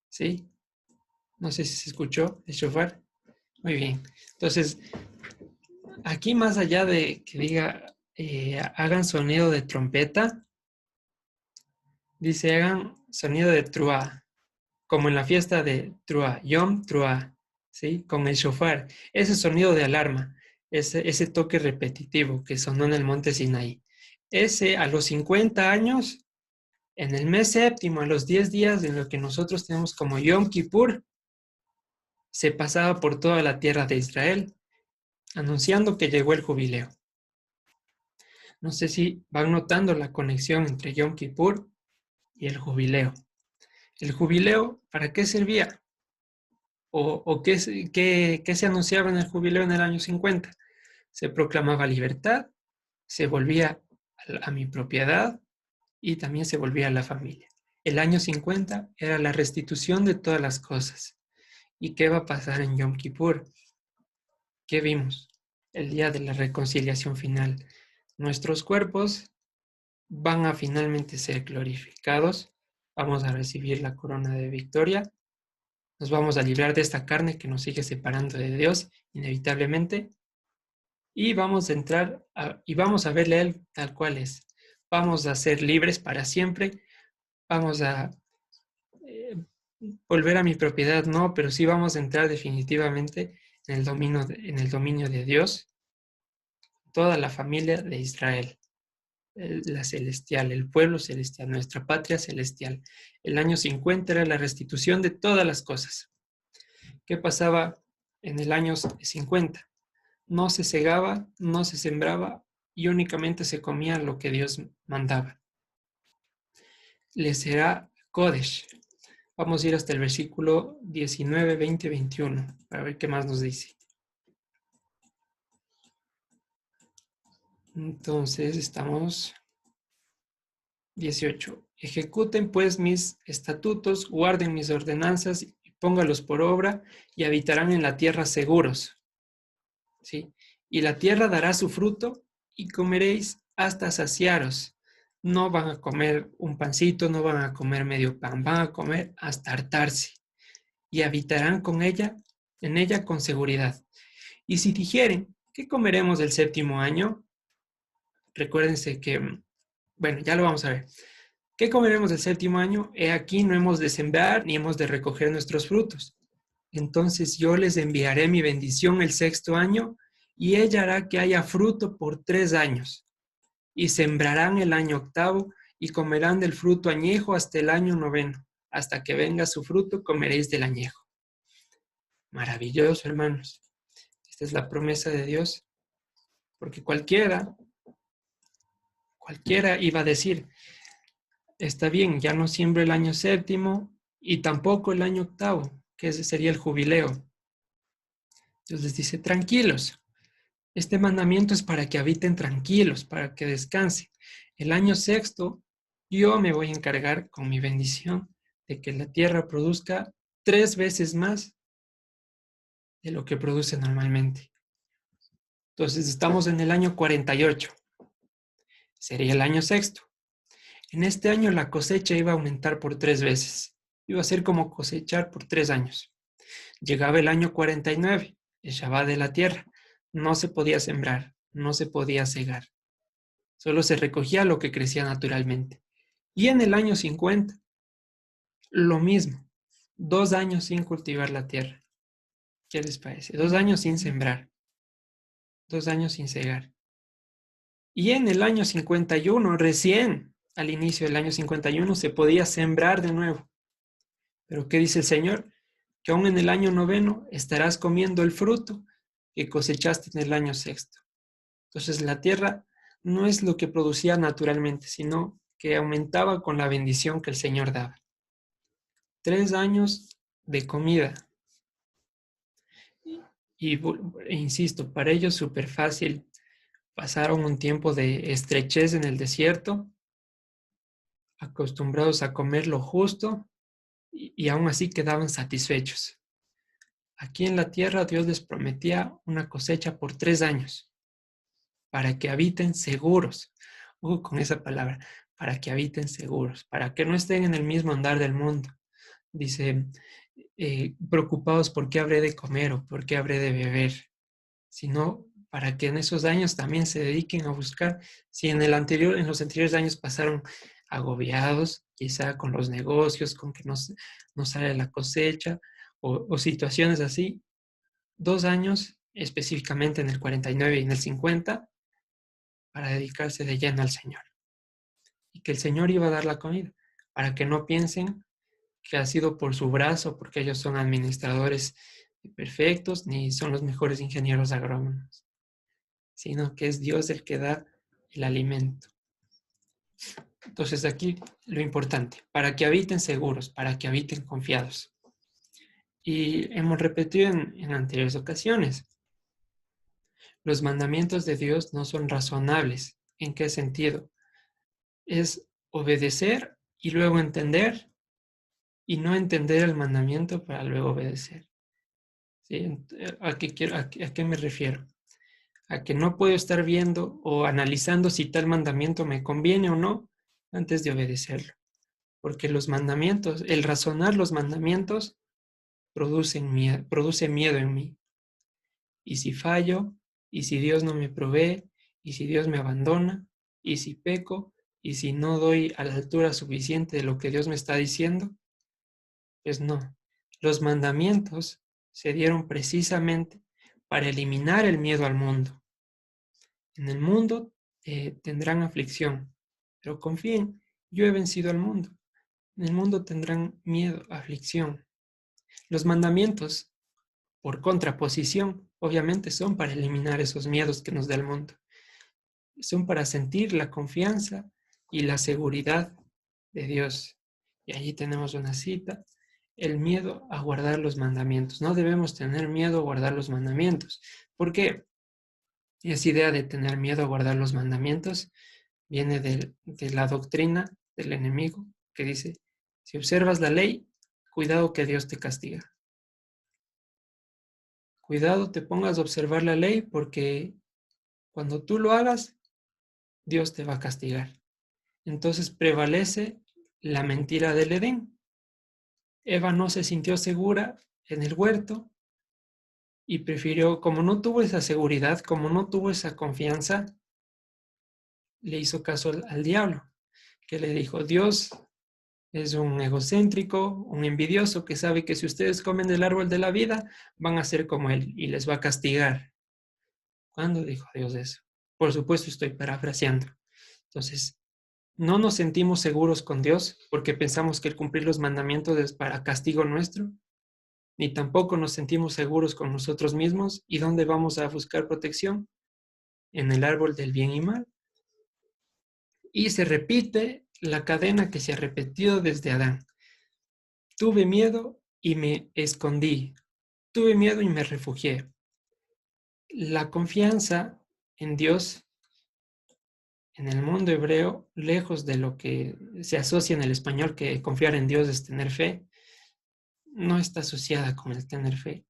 ¿Sí? No sé si se escuchó el shofar. Muy bien. Entonces, aquí más allá de que diga hagan sonido de trompeta, dice hagan sonido de truá, como en la fiesta de truá, Yom Truá, ¿sí? Con el shofar, ese sonido de alarma, ese toque repetitivo que sonó en el monte Sinaí. Ese a los 50 años, en el mes séptimo, a los 10 días de lo que nosotros tenemos como Yom Kippur, se pasaba por toda la tierra de Israel, anunciando que llegó el jubileo. No sé si van notando la conexión entre Yom Kippur y el jubileo. ¿El jubileo para qué servía? ¿O qué se anunciaba en el jubileo en el año 50? Se proclamaba libertad, se volvía a mi propiedad y también se volvía a la familia. El año 50 era la restitución de todas las cosas. ¿Y qué va a pasar en Yom Kippur? ¿Qué vimos? El día de la reconciliación final. Nuestros cuerpos van a finalmente ser glorificados, vamos a recibir la corona de victoria, nos vamos a librar de esta carne que nos sigue separando de Dios inevitablemente y vamos a entrar y vamos a verle a Él tal cual es. Vamos a ser libres para siempre, vamos a eh, volver a mi propiedad, no, pero sí vamos a entrar definitivamente en el dominio de Dios, toda la familia de Israel. La celestial, el pueblo celestial, nuestra patria celestial. El año 50 era la restitución de todas las cosas. ¿Qué pasaba en el año 50? No se segaba, no se sembraba y únicamente se comía lo que Dios mandaba. Le será Kodesh. Vamos a ir hasta el versículo 19, 20, 21 para ver qué más nos dice. Entonces estamos 18. Ejecuten pues mis estatutos, guarden mis ordenanzas y póngalos por obra y habitarán en la tierra seguros. ¿Sí? Y la tierra dará su fruto y comeréis hasta saciaros. No van a comer un pancito, no van a comer medio pan, van a comer hasta hartarse y habitarán en ella con seguridad. Y si dijeren, ¿qué comeremos del séptimo año? recuérdense que, bueno, ya lo vamos a ver. ¿Qué comeremos el séptimo año? He aquí no hemos de sembrar ni hemos de recoger nuestros frutos. Entonces yo les enviaré mi bendición el sexto año y ella hará que haya fruto por 3 años. Y sembrarán el año octavo y comerán del fruto añejo hasta el año noveno. Hasta que venga su fruto comeréis del añejo. Maravilloso, hermanos. Esta es la promesa de Dios. Porque cualquiera iba a decir, está bien, ya no siembro el año séptimo y tampoco el año octavo, que ese sería el jubileo. Dios les dice, tranquilos, este mandamiento es para que habiten tranquilos, para que descansen. El año sexto, yo me voy a encargar con mi bendición de que la tierra produzca 3 veces más de lo que produce normalmente. Entonces estamos en el año 48, sería el año sexto. En este año la cosecha iba a aumentar por 3 veces. Iba a ser como cosechar por 3 años. Llegaba el año 49, el Shabbat de la tierra. No se podía sembrar, no se podía cegar. Solo se recogía lo que crecía naturalmente. Y en el año 50, lo mismo. 2 años sin cultivar la tierra. ¿Qué les parece? 2 años sin sembrar. 2 años sin cegar. Y en el año 51, recién al inicio del año 51, se podía sembrar de nuevo. Pero ¿qué dice el Señor? Que aún en el año noveno estarás comiendo el fruto que cosechaste en el año sexto. Entonces la tierra no es lo que producía naturalmente, sino que aumentaba con la bendición que el Señor daba. 3 años de comida. Y insisto, para ellos súper fácil. Pasaron un tiempo de estrechez en el desierto, acostumbrados a comer lo justo y aún así quedaban satisfechos. Aquí en la tierra Dios les prometía una cosecha por 3 años para que habiten seguros. Con esa palabra, para que habiten seguros, para que no estén en el mismo andar del mundo. Dice, preocupados por qué habré de comer o por qué habré de beber, sino para que en esos años también se dediquen a buscar. Si en los anteriores años pasaron agobiados, quizá con los negocios, con que no sale la cosecha o situaciones así, 2 años, específicamente en el 49 y en el 50, para dedicarse de lleno al Señor. Y que el Señor iba a dar la comida, para que no piensen que ha sido por su brazo, porque ellos son administradores perfectos, ni son los mejores ingenieros agrónomos, sino que es Dios el que da el alimento. Entonces aquí lo importante, para que habiten seguros, para que habiten confiados. Y hemos repetido en anteriores ocasiones, los mandamientos de Dios no son razonables. ¿En qué sentido? Es obedecer y luego entender y no entender el mandamiento para luego obedecer. ¿Sí? ¿A qué me refiero? A que no puedo estar viendo o analizando si tal mandamiento me conviene o no antes de obedecerlo. Porque los mandamientos, el razonar los mandamientos produce miedo en mí. Y si fallo, y si Dios no me provee, y si Dios me abandona, y si peco, y si no doy a la altura suficiente de lo que Dios me está diciendo, pues no. Los mandamientos se dieron precisamente para eliminar el miedo al mundo. En el mundo tendrán aflicción, pero confíen, yo he vencido al mundo. En el mundo tendrán miedo, aflicción. Los mandamientos, por contraposición, obviamente son para eliminar esos miedos que nos da el mundo. Son para sentir la confianza y la seguridad de Dios. Y allí tenemos una cita, el miedo a guardar los mandamientos. No debemos tener miedo a guardar los mandamientos. ¿Por qué? Esa idea de tener miedo a guardar los mandamientos viene de la doctrina del enemigo que dice, si observas la ley, cuidado que Dios te castiga. Cuidado te pongas a observar la ley porque cuando tú lo hagas, Dios te va a castigar. Entonces prevalece la mentira del Edén. Eva no se sintió segura en el huerto y prefirió, como no tuvo esa seguridad, como no tuvo esa confianza, le hizo caso al diablo, que le dijo, Dios es un egocéntrico, un envidioso que sabe que si ustedes comen del árbol de la vida, van a ser como él y les va a castigar. ¿Cuándo dijo Dios eso? Por supuesto, estoy parafraseando. Entonces, no nos sentimos seguros con Dios porque pensamos que el cumplir los mandamientos es para castigo nuestro, ni tampoco nos sentimos seguros con nosotros mismos. ¿Y dónde vamos a buscar protección? En el árbol del bien y mal. Y se repite la cadena que se ha repetido desde Adán. Tuve miedo y me escondí. Tuve miedo y me refugié. La confianza en Dios, en el mundo hebreo, lejos de lo que se asocia en el español, que confiar en Dios es tener fe, no está asociada con el tener fe.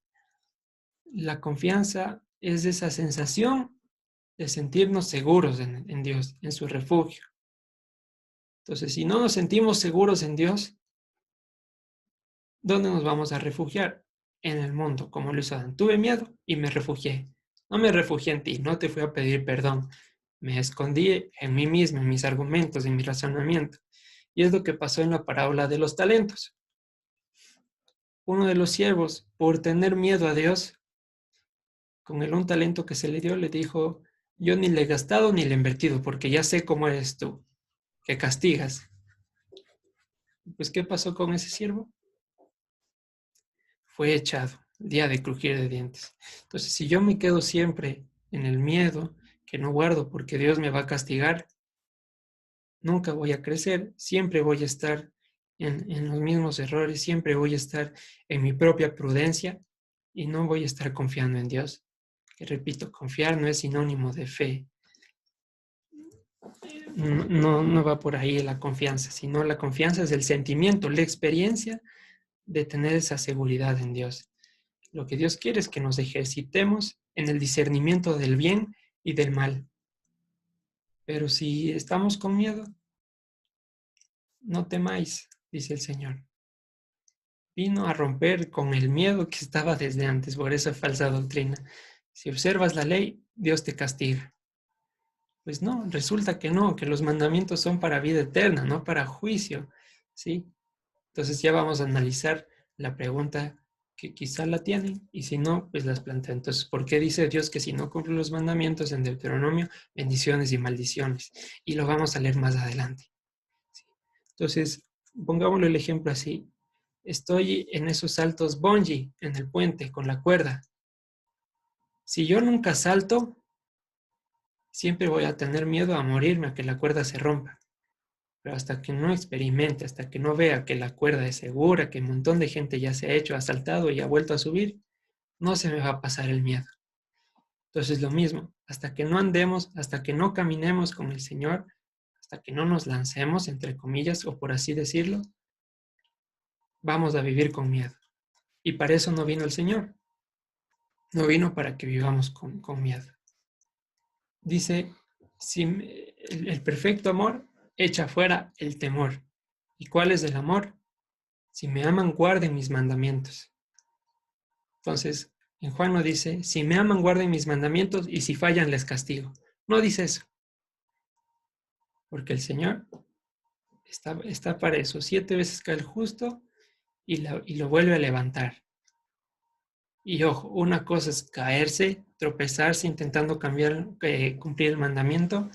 La confianza es esa sensación de sentirnos seguros en Dios, en su refugio. Entonces, si no nos sentimos seguros en Dios, ¿dónde nos vamos a refugiar? En el mundo, como lo hizo Adán. Tuve miedo y me refugié. No me refugié en ti, no te fui a pedir perdón. Me escondí en mí mismo, en mis argumentos, en mi razonamiento. Y es lo que pasó en la parábola de los talentos. Uno de los siervos, por tener miedo a Dios, con el un talento que se le dio, le dijo, yo ni le he gastado ni le he invertido, porque ya sé cómo eres tú, que castigas. Pues, ¿qué pasó con ese siervo? Fue echado, el día de crujir de dientes. Entonces, si yo me quedo siempre en el miedo, que no guardo porque Dios me va a castigar, nunca voy a crecer, siempre voy a estar en los mismos errores, siempre voy a estar en mi propia prudencia y no voy a estar confiando en Dios. Que repito, confiar no es sinónimo de fe. No va por ahí la confianza, sino la confianza es el sentimiento, la experiencia de tener esa seguridad en Dios. Lo que Dios quiere es que nos ejercitemos en el discernimiento del bien y del mal. Pero si estamos con miedo, no temáis, dice el Señor. Vino a romper con el miedo que estaba desde antes por esa falsa doctrina. Si observas la ley, Dios te castiga. Pues no, resulta que no, que los mandamientos son para vida eterna, no para juicio, ¿sí? Entonces ya vamos a analizar la pregunta que quizá la tienen y si no, pues las plantea. Entonces, ¿por qué dice Dios que si no cumple los mandamientos en Deuteronomio, bendiciones y maldiciones? Y lo vamos a leer más adelante. ¿Sí? Entonces, pongámoslo el ejemplo así. Estoy en esos saltos bungee, en el puente, con la cuerda. Si yo nunca salto, siempre voy a tener miedo a morirme, a que la cuerda se rompa. Pero hasta que no experimente, hasta que no vea que la cuerda es segura, que un montón de gente ya se ha hecho, ha saltado y ha vuelto a subir, no se me va a pasar el miedo. Entonces lo mismo, hasta que no andemos, hasta que no caminemos con el Señor, hasta que no nos lancemos, entre comillas, o por así decirlo, vamos a vivir con miedo. Y para eso no vino el Señor. No vino para que vivamos con miedo. Dice, si el perfecto amor echa fuera el temor. ¿Y cuál es el amor? Si me aman, guarden mis mandamientos. Entonces, en Juan no dice, si me aman, guarden mis mandamientos y si fallan, les castigo. No dice eso. Porque el Señor está para eso. 7 veces cae el justo y lo vuelve a levantar. Y ojo, una cosa es caerse, tropezarse intentando cumplir el mandamiento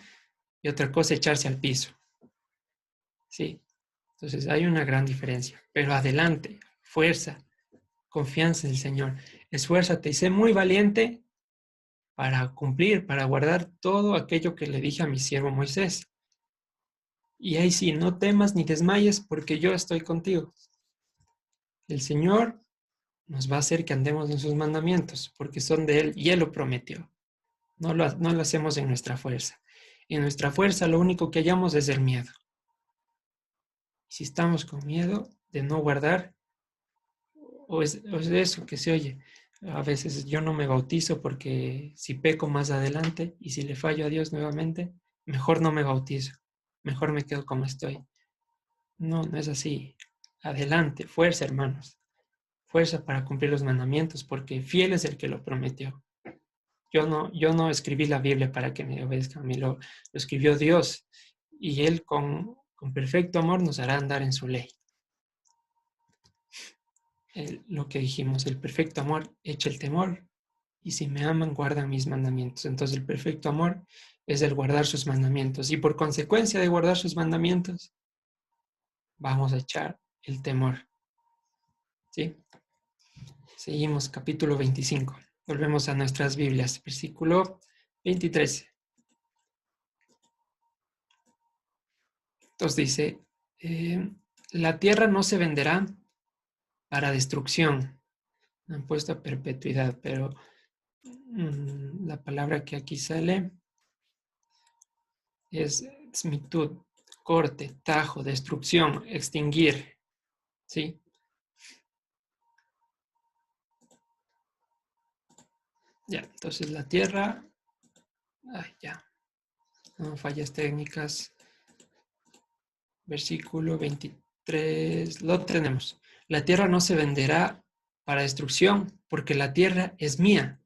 y otra cosa echarse al piso. Sí, entonces hay una gran diferencia. Pero adelante, fuerza, confianza en el Señor. Esfuérzate y sé muy valiente para cumplir, para guardar todo aquello que le dije a mi siervo Moisés. Y ahí sí, no temas ni desmayes porque yo estoy contigo. El Señor nos va a hacer que andemos en sus mandamientos porque son de Él y Él lo prometió. No lo hacemos en nuestra fuerza. En nuestra fuerza lo único que hallamos es el miedo. Si estamos con miedo de no guardar, o es eso que se oye. A veces yo no me bautizo porque si peco más adelante y si le fallo a Dios nuevamente, mejor no me bautizo, mejor me quedo como estoy. No, no es así. Adelante, fuerza, hermanos. Fuerza para cumplir los mandamientos, porque fiel es el que lo prometió. yo no escribí la Biblia para que me obedezcan a mí, lo escribió Dios. Y Él con perfecto amor nos hará andar en su ley. Lo que dijimos, el perfecto amor echa el temor, y si me aman, guardan mis mandamientos. Entonces el perfecto amor es el guardar sus mandamientos, y por consecuencia de guardar sus mandamientos, vamos a echar el temor. ¿Sí? Seguimos, capítulo 25. Volvemos a nuestras Biblias, versículo 23. Entonces dice, la tierra no se venderá para destrucción. Han puesto a perpetuidad, pero la palabra que aquí sale es smitud, corte, tajo, destrucción, extinguir. ¿Sí? Ya, entonces la tierra, ya, no, fallas técnicas, versículo 23, lo tenemos. La tierra no se venderá para destrucción, porque la tierra es mía.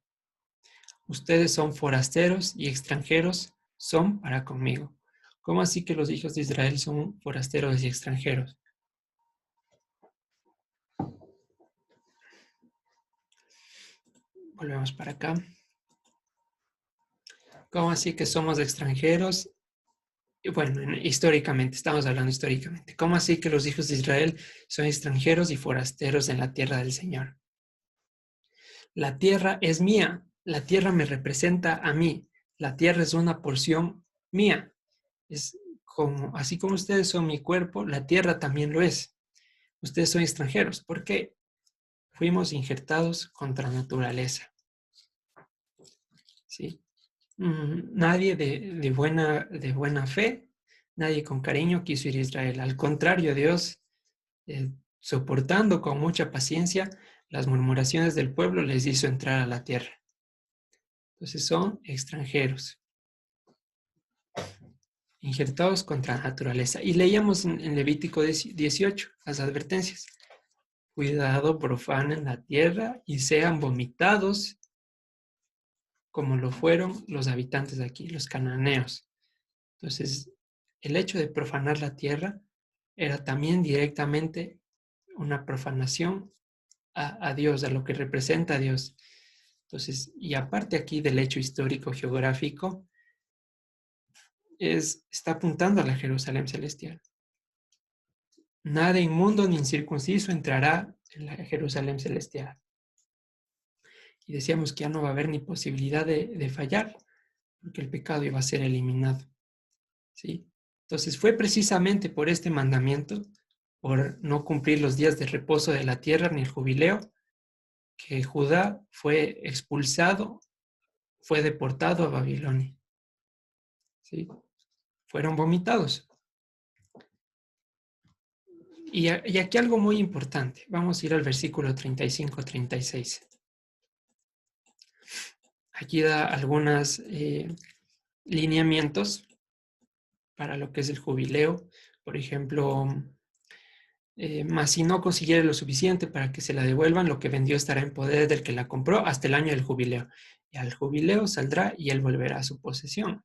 Ustedes son forasteros y extranjeros, son para conmigo. ¿Cómo así que los hijos de Israel son forasteros y extranjeros? Volvemos para acá. ¿Cómo así que somos extranjeros? Bueno, históricamente, estamos hablando históricamente. ¿Cómo así que los hijos de Israel son extranjeros y forasteros en la tierra del Señor? La tierra es mía, la tierra me representa a mí, la tierra es una porción mía. Es como, así como ustedes son mi cuerpo, la tierra también lo es. Ustedes son extranjeros. ¿Por qué? Fuimos injertados contra naturaleza. ¿Sí? Nadie de buena fe, nadie con cariño quiso ir a Israel. Al contrario, Dios, soportando con mucha paciencia las murmuraciones del pueblo, les hizo entrar a la tierra. Entonces son extranjeros, injertados contra la naturaleza. Y leíamos en Levítico 18 las advertencias. Cuidado, profanen la tierra y sean vomitados como lo fueron los habitantes de aquí, los cananeos. Entonces, el hecho de profanar la tierra era también directamente una profanación a Dios, a lo que representa a Dios. Entonces, y aparte aquí del hecho histórico geográfico, está apuntando a la Jerusalén celestial. Nada inmundo ni incircunciso entrará en la Jerusalén celestial. Y decíamos que ya no va a haber ni posibilidad de fallar, porque el pecado iba a ser eliminado. ¿Sí? Entonces fue precisamente por este mandamiento, por no cumplir los días de reposo de la tierra ni el jubileo, que Judá fue expulsado, fue deportado a Babilonia. ¿Sí? Fueron vomitados. Y aquí algo muy importante. Vamos a ir al versículo 35-36. Aquí da algunos lineamientos para lo que es el jubileo. Por ejemplo, mas si no consiguiere lo suficiente para que se la devuelvan, lo que vendió estará en poder del que la compró hasta el año del jubileo. Y al jubileo saldrá y él volverá a su posesión.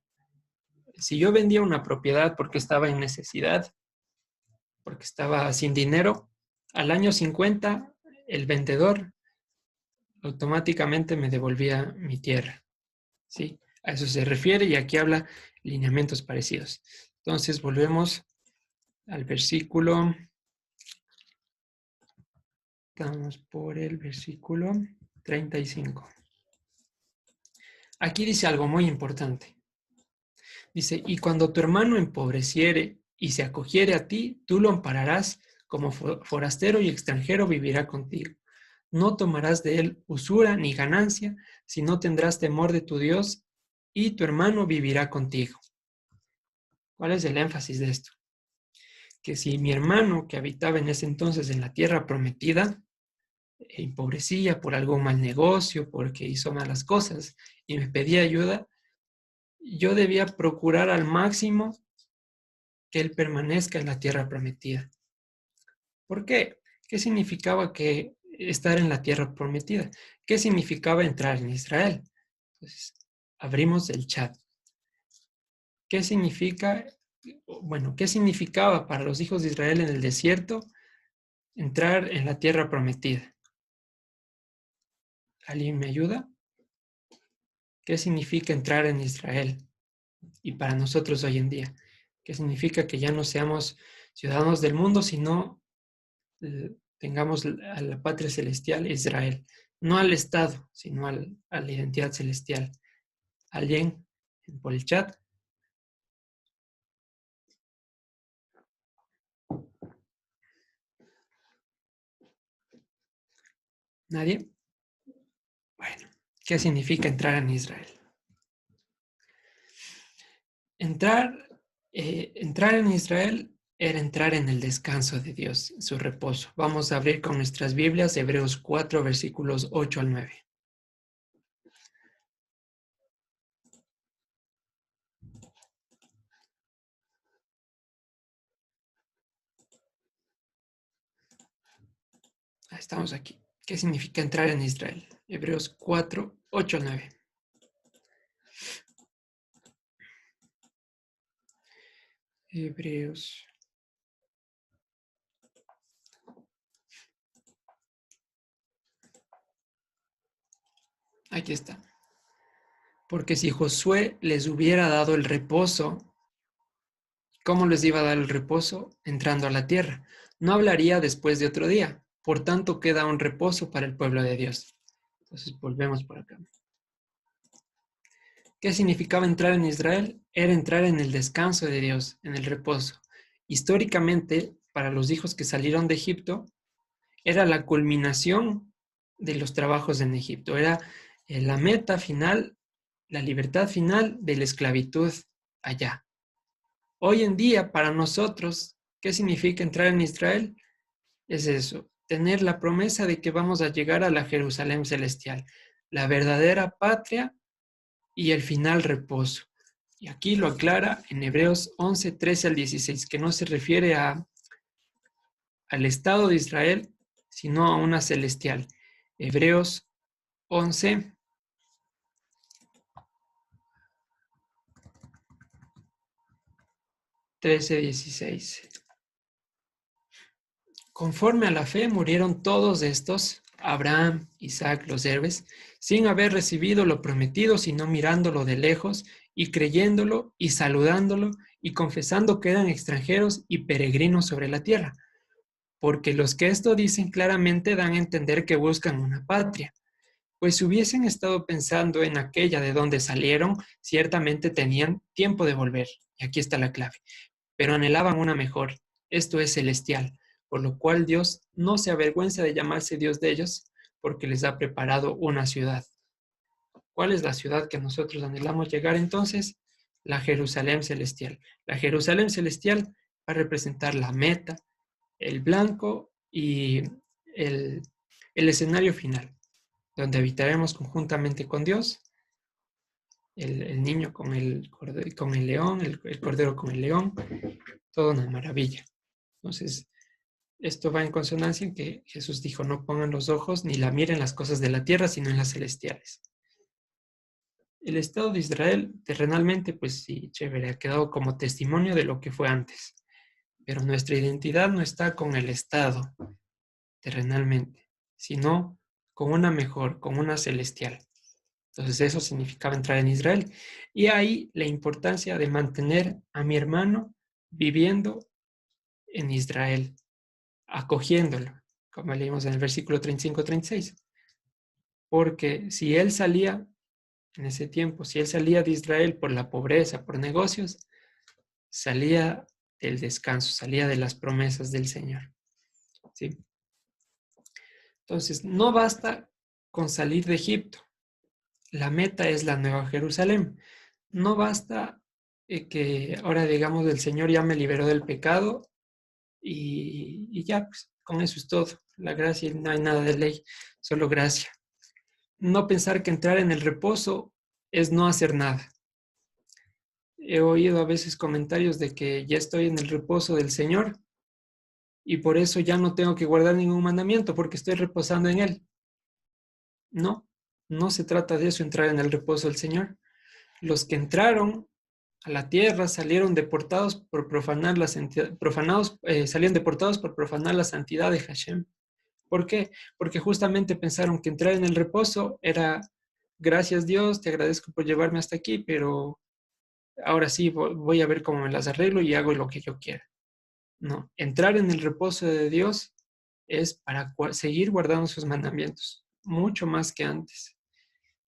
Si yo vendía una propiedad porque estaba en necesidad, porque estaba sin dinero, al año 50 el vendedor automáticamente me devolvía mi tierra. ¿Sí? A eso se refiere y aquí habla lineamientos parecidos. Entonces volvemos al versículo. Estamos por el versículo 35. Aquí dice algo muy importante. Dice, y cuando tu hermano empobreciere y se acogiere a ti, tú lo ampararás como forastero y extranjero vivirá contigo. No tomarás de él usura ni ganancia, sino tendrás temor de tu Dios y tu hermano vivirá contigo. ¿Cuál es el énfasis de esto? Que si mi hermano, que habitaba en ese entonces en la tierra prometida, empobrecía por algún mal negocio, porque hizo malas cosas y me pedía ayuda, yo debía procurar al máximo que él permanezca en la tierra prometida. ¿Por qué? ¿Qué significaba que estar en la tierra prometida? ¿Qué significaba entrar en Israel? Entonces, abrimos el chat. ¿Qué significa? Bueno, ¿qué significaba para los hijos de Israel en el desierto entrar en la tierra prometida? ¿Alguien me ayuda? ¿Qué significa entrar en Israel? Y para nosotros hoy en día, ¿qué significa que ya no seamos ciudadanos del mundo, sino tengamos a la patria celestial, Israel? No al Estado, sino a la identidad celestial. ¿Alguien por el chat? ¿Nadie? Bueno, ¿qué significa entrar en Israel? Entrar en Israel era entrar en el descanso de Dios, su reposo. Vamos a abrir con nuestras Biblias Hebreos 4, versículos 8 al 9. Estamos aquí. ¿Qué significa entrar en Israel? Hebreos 4, 8 al 9. Hebreos. Aquí está. Porque si Josué les hubiera dado el reposo, ¿cómo les iba a dar el reposo? Entrando a la tierra. No hablaría después de otro día. Por tanto, queda un reposo para el pueblo de Dios. Entonces, volvemos por acá. ¿Qué significaba entrar en Israel? Era entrar en el descanso de Dios, en el reposo. Históricamente, para los hijos que salieron de Egipto, era la culminación de los trabajos en Egipto. Era la meta final, la libertad final de la esclavitud allá. Hoy en día, para nosotros, ¿qué significa entrar en Israel? Es eso, tener la promesa de que vamos a llegar a la Jerusalén celestial, la verdadera patria y el final reposo. Y aquí lo aclara en Hebreos 11, 13 al 16, que no se refiere al Estado de Israel, sino a una celestial. Hebreos 11, 13, 16. Conforme a la fe murieron todos estos, Abraham, Isaac, los héroes, sin haber recibido lo prometido, sino mirándolo de lejos y creyéndolo y saludándolo y confesando que eran extranjeros y peregrinos sobre la tierra. Porque los que esto dicen claramente dan a entender que buscan una patria. Pues si hubiesen estado pensando en aquella de donde salieron, ciertamente tenían tiempo de volver. Y aquí está la clave. Pero anhelaban una mejor, esto es celestial, por lo cual Dios no se avergüenza de llamarse Dios de ellos, porque les ha preparado una ciudad. ¿Cuál es la ciudad que nosotros anhelamos llegar entonces? La Jerusalén celestial. La Jerusalén celestial va a representar la meta, el blanco y el escenario final, donde habitaremos conjuntamente con Dios, el niño con el león, el cordero con el león, todo una maravilla. Entonces, esto va en consonancia en que Jesús dijo, no pongan los ojos ni la miren en las cosas de la tierra, sino en las celestiales. El Estado de Israel, terrenalmente, pues sí, chévere, ha quedado como testimonio de lo que fue antes. Pero nuestra identidad no está con el Estado, terrenalmente, sino con una mejor, con una celestial. Entonces eso significaba entrar en Israel. Y ahí la importancia de mantener a mi hermano viviendo en Israel, acogiéndolo, como leímos en el versículo 35-36. Porque si él salía en ese tiempo, si él salía de Israel por la pobreza, por negocios, salía del descanso, salía de las promesas del Señor. ¿Sí? Entonces, no basta con salir de Egipto. La meta es la Nueva Jerusalén. No basta que ahora digamos el Señor ya me liberó del pecado y ya, pues, con eso es todo. La gracia, no hay nada de ley, solo gracia. No pensar que entrar en el reposo es no hacer nada. He oído a veces comentarios de que ya estoy en el reposo del Señor y por eso ya no tengo que guardar ningún mandamiento porque estoy reposando en Él. No, no se trata de eso, entrar en el reposo del Señor. Los que entraron a la tierra salieron deportados por profanar la santidad, salieron deportados por profanar la santidad de Hashem. ¿Por qué? Porque justamente pensaron que entrar en el reposo era, gracias Dios, te agradezco por llevarme hasta aquí, pero ahora sí voy a ver cómo me las arreglo y hago lo que yo quiera. No, entrar en el reposo de Dios es para seguir guardando sus mandamientos, mucho más que antes.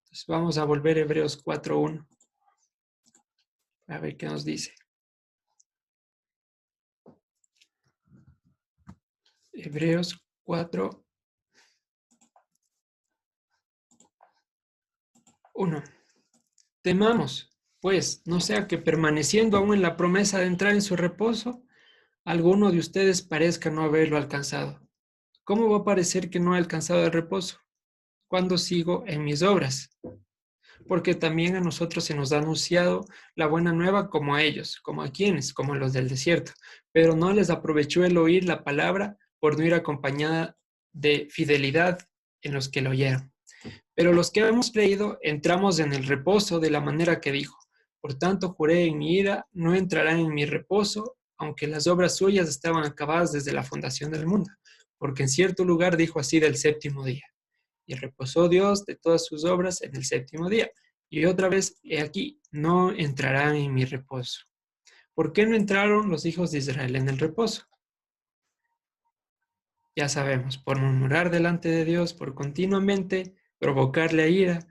Entonces vamos a volver a Hebreos 4:1, a ver qué nos dice. Hebreos 4:1. Temamos, pues, no sea que permaneciendo aún en la promesa de entrar en su reposo, alguno de ustedes parezca no haberlo alcanzado. ¿Cómo va a parecer que no he alcanzado el reposo? Cuando sigo en mis obras. Porque también a nosotros se nos ha anunciado la buena nueva como a ellos, como a quienes, como a los del desierto. Pero no les aprovechó el oír la palabra por no ir acompañada de fidelidad en los que lo oyeron. Pero los que hemos creído entramos en el reposo de la manera que dijo. Por tanto, juré en mi ira, no entrarán en mi reposo, aunque las obras suyas estaban acabadas desde la fundación del mundo. Porque en cierto lugar dijo así del séptimo día. Y reposó Dios de todas sus obras en el séptimo día. Y otra vez, he aquí, no entrarán en mi reposo. ¿Por qué no entraron los hijos de Israel en el reposo? Ya sabemos, por murmurar delante de Dios, por continuamente provocarle a ira,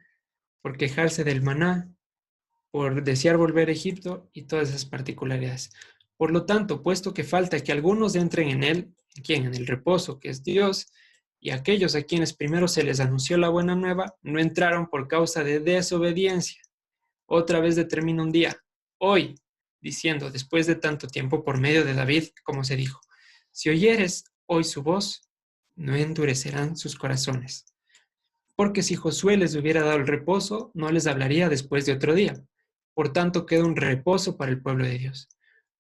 por quejarse del maná, por desear volver a Egipto y todas esas particularidades. Por lo tanto, puesto que falta que algunos entren en él, ¿quién? En el reposo, que es Dios, y aquellos a quienes primero se les anunció la buena nueva, no entraron por causa de desobediencia. Otra vez determina un día, hoy, diciendo, después de tanto tiempo, por medio de David, como se dijo, si oyeres hoy su voz, no endurecerán sus corazones. Porque si Josué les hubiera dado el reposo, no les hablaría después de otro día. Por tanto, queda un reposo para el pueblo de Dios.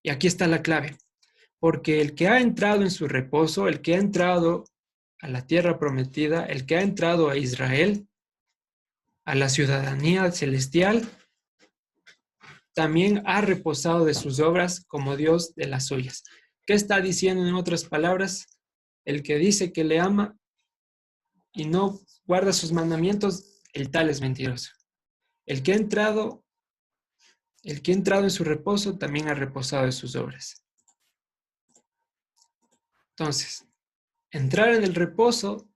Y aquí está la clave. Porque el que ha entrado en su reposo, el que ha entrado a la tierra prometida, el que ha entrado a Israel, a la ciudadanía celestial, también ha reposado de sus obras como Dios de las suyas. ¿Qué está diciendo en otras palabras? El que dice que le ama y no guarda sus mandamientos, el tal es mentiroso. El que ha entrado, el que ha entrado en su reposo también ha reposado de sus obras. Entonces, entrar en el reposo,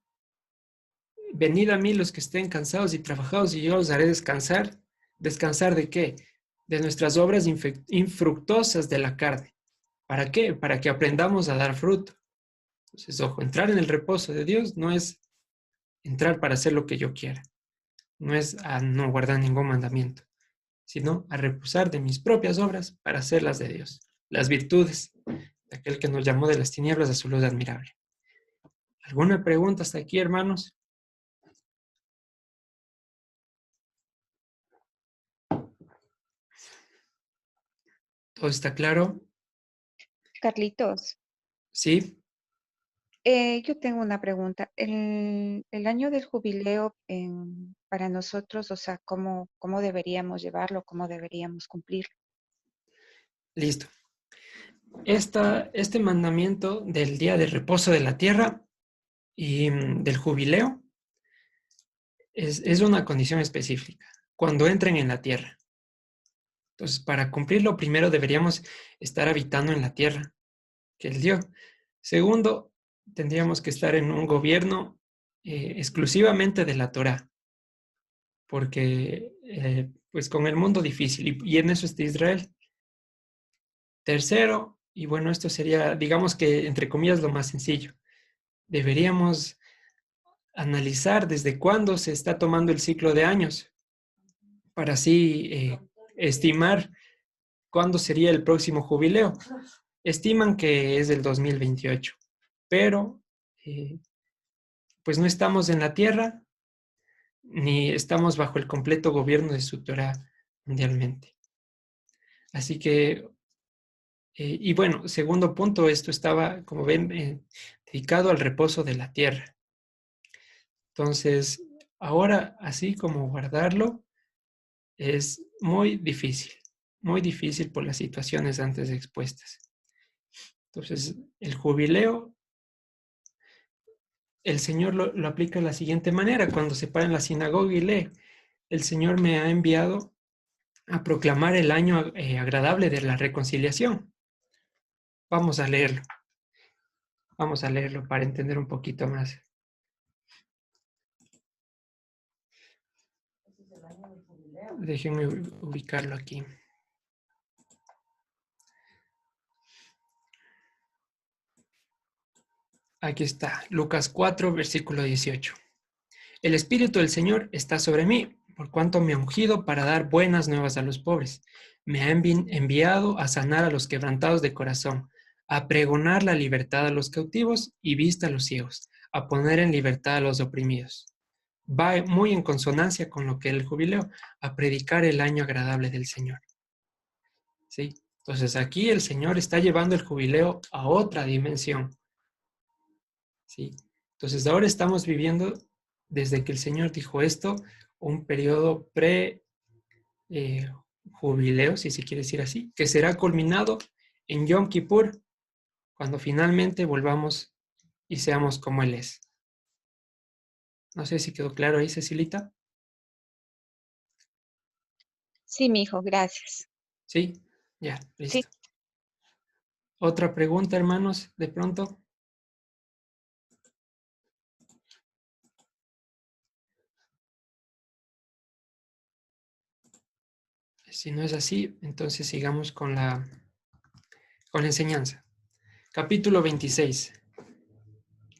venid a mí los que estén cansados y trabajados y yo os haré descansar. ¿Descansar de qué? De nuestras obras infructuosas de la carne. ¿Para qué? Para que aprendamos a dar fruto. Entonces, ojo, entrar en el reposo de Dios no es entrar para hacer lo que yo quiera. No es a no guardar ningún mandamiento, sino a reposar de mis propias obras para hacerlas de Dios. Las virtudes de aquel que nos llamó de las tinieblas a su luz admirable. ¿Alguna pregunta hasta aquí, hermanos? ¿Todo está claro? Carlitos, ¿Sí? yo tengo una pregunta. El año del jubileo para nosotros, o sea, ¿cómo deberíamos llevarlo? ¿Cómo deberíamos cumplirlo? Listo. Este mandamiento del día de reposo de la tierra y del jubileo es una condición específica. Cuando entren en la tierra. Entonces, para cumplirlo, primero deberíamos estar habitando en la tierra que Él dio. Segundo, tendríamos que estar en un gobierno exclusivamente de la Torá, porque pues con el mundo difícil, y en eso está Israel. Tercero, y bueno, esto sería, digamos que entre comillas, lo más sencillo. Deberíamos analizar desde cuándo se está tomando el ciclo de años, para así estimar cuándo sería el próximo jubileo. Estiman que es del 2028, pero pues no estamos en la Tierra ni estamos bajo el completo gobierno de su Torah mundialmente. Así que, y bueno, segundo punto, esto estaba, como ven, dedicado al reposo de la Tierra. Entonces, ahora, así como guardarlo, es muy difícil por las situaciones antes expuestas. Entonces, el jubileo, el Señor lo aplica de la siguiente manera. Cuando se para en la sinagoga y lee, el Señor me ha enviado a proclamar el año agradable de la reconciliación. Vamos a leerlo. Vamos a leerlo para entender un poquito más. Déjenme ubicarlo aquí. Aquí está, Lucas 4, versículo 18. El Espíritu del Señor está sobre mí, por cuanto me ha ungido para dar buenas nuevas a los pobres. Me ha enviado a sanar a los quebrantados de corazón, a pregonar la libertad a los cautivos y vista a los ciegos, a poner en libertad a los oprimidos. Va muy en consonancia con lo que el jubileo, a predicar el año agradable del Señor. ¿Sí? Entonces aquí el Señor está llevando el jubileo a otra dimensión. ¿Sí? Entonces ahora estamos viviendo, desde que el Señor dijo esto, un periodo jubileo, si se quiere decir así, que será culminado en Yom Kippur, cuando finalmente volvamos y seamos como Él es. No sé si quedó claro ahí, Cecilita. Sí, mi hijo, gracias. Sí, ya, Sí. listo. ¿Otra pregunta, hermanos, de pronto? Si no es así, entonces sigamos con la enseñanza. Capítulo 26.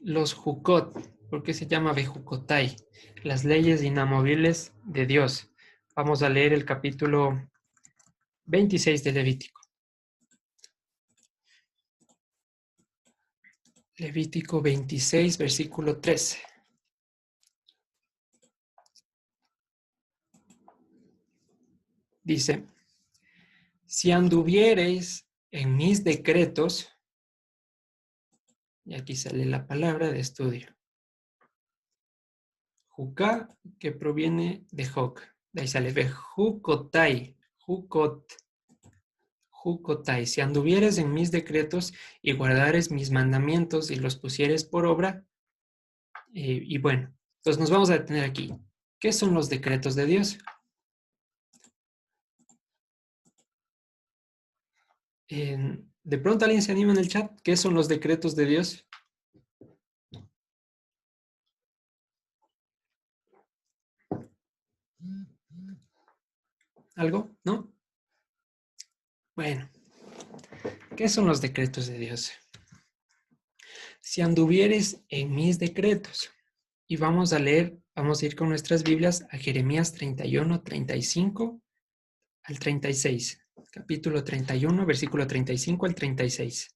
Los Jukot, ¿por qué se llama Bejucotai? Las leyes inamovibles de Dios. Vamos a leer el capítulo 26 de Levítico. Levítico 26, versículo 13. Dice, si anduviereis en mis decretos, y aquí sale la palabra de estudio, Juká, que proviene de Jok, de ahí sale Bejucotai, Jucotai, si anduvieres en mis decretos y guardares mis mandamientos y los pusieres por obra, y bueno, entonces nos vamos a detener aquí. ¿Qué son los decretos de Dios? De pronto alguien se anima en el chat. ¿Qué son los decretos de Dios? ¿Algo? ¿No? Bueno, ¿qué son los decretos de Dios? Si anduvieres en mis decretos, y vamos a leer, vamos a ir con nuestras Biblias a Jeremías 31, 35 al 36. Capítulo 31, versículo 35 al 36.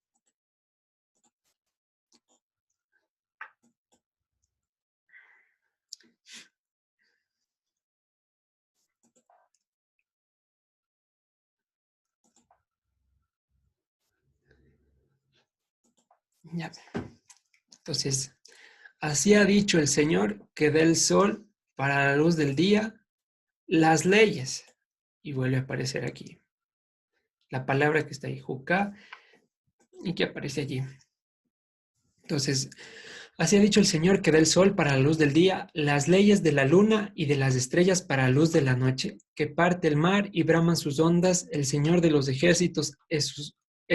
Ya. Entonces, así ha dicho el Señor que dé el sol para la luz del día, las leyes. Y vuelve a aparecer aquí la palabra que está ahí, Juká, y que aparece allí. Entonces, así ha dicho el Señor que da el sol para la luz del día, las leyes de la luna y de las estrellas para la luz de la noche, que parte el mar y braman sus ondas, el Señor de los ejércitos es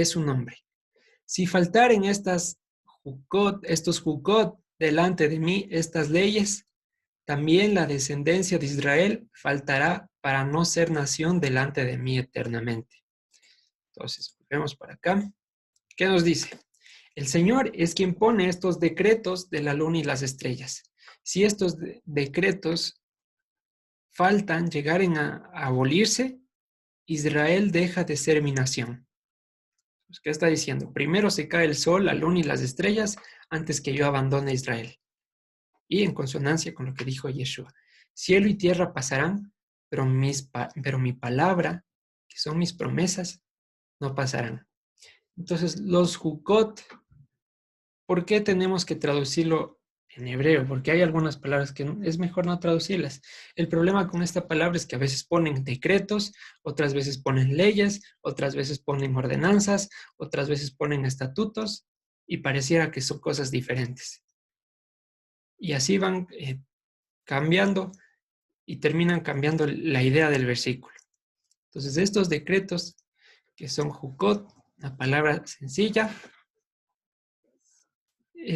su nombre. Si faltaren estos jukot delante de mí, estas leyes, también la descendencia de Israel faltará para no ser nación delante de mí eternamente. Entonces, volvemos para acá. ¿Qué nos dice? El Señor es quien pone estos decretos de la luna y las estrellas. Si estos decretos faltan, llegaren a abolirse, Israel deja de ser mi nación. Pues, ¿qué está diciendo? Primero se cae el sol, la luna y las estrellas antes que yo abandone Israel. Y en consonancia con lo que dijo Yeshua, cielo y tierra pasarán, pero mi palabra, que son mis promesas, no pasarán. Entonces, los Jukot, ¿por qué tenemos que traducirlo en hebreo, porque hay algunas palabras que es mejor no traducirlas. El problema con esta palabra es que a veces ponen decretos, otras veces ponen leyes, otras veces ponen ordenanzas, otras veces ponen estatutos, y pareciera que son cosas diferentes. Y así van cambiando y terminan cambiando la idea del versículo. Entonces, estos decretos, que son jukot, una palabra sencilla,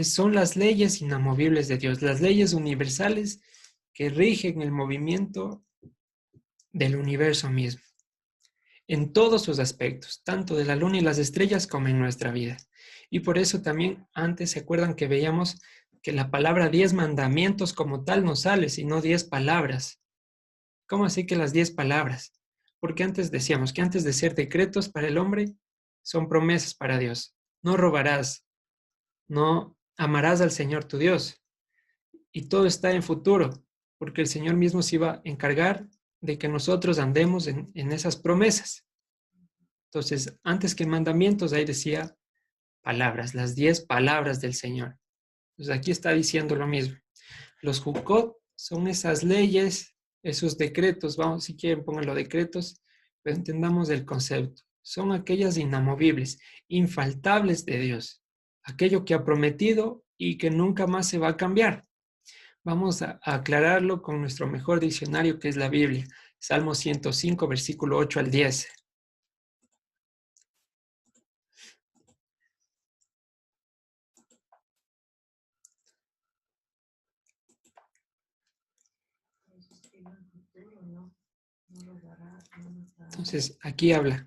son las leyes inamovibles de Dios, las leyes universales que rigen el movimiento del universo mismo, en todos sus aspectos, tanto de la luna y las estrellas como en nuestra vida. Y por eso también antes se acuerdan que veíamos que la palabra 10 mandamientos como tal no sale, sino 10 palabras. ¿Cómo así que las 10 palabras? Porque antes decíamos que antes de ser decretos para el hombre, son promesas para Dios. No robarás, no amarás al Señor tu Dios. Y todo está en futuro, porque el Señor mismo se iba a encargar de que nosotros andemos en esas promesas. Entonces, antes que mandamientos, ahí decía palabras, las 10 palabras del Señor. Entonces, aquí está diciendo lo mismo. Los jukot son esas leyes, esos decretos, vamos, si quieren pónganlo decretos, pero entendamos el concepto. Son aquellas inamovibles, infaltables de Dios, aquello que ha prometido y que nunca más se va a cambiar. Vamos a aclararlo con nuestro mejor diccionario, que es la Biblia. Salmo 105, versículo 8 al 10. Entonces, aquí habla.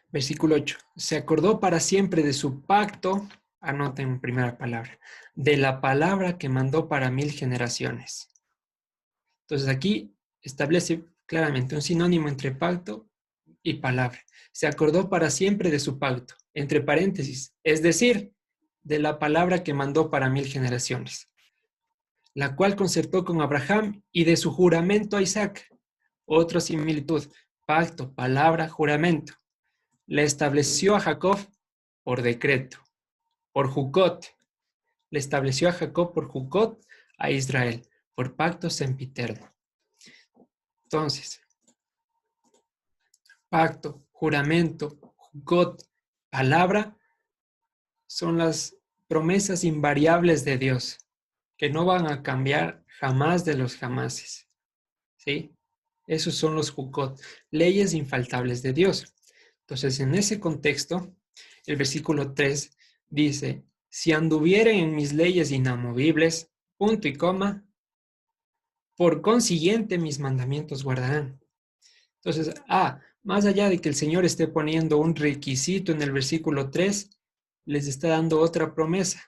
Versículo 8. Se acordó para siempre de su pacto, anoten primera palabra, de la palabra que mandó para 1000 generaciones. Entonces aquí establece claramente un sinónimo entre pacto y palabra. Se acordó para siempre de su pacto, entre paréntesis, es decir, de la palabra que mandó para 1000 generaciones, la cual concertó con Abraham y de su juramento a Isaac. Otra similitud, pacto, palabra, juramento. Le estableció a Jacob por decreto, por Jukot. Le estableció a Jacob por Jukot, a Israel, por pacto sempiterno. Entonces, pacto, juramento, Jukot, palabra, son las promesas invariables de Dios, que no van a cambiar jamás de los jamases. ¿Sí? Esos son los Jukot, leyes infaltables de Dios. Entonces, en ese contexto, el versículo 3 dice, si anduvieren en mis leyes inamovibles, punto y coma, por consiguiente mis mandamientos guardarán. Entonces, más allá de que el Señor esté poniendo un requisito en el versículo 3, les está dando otra promesa.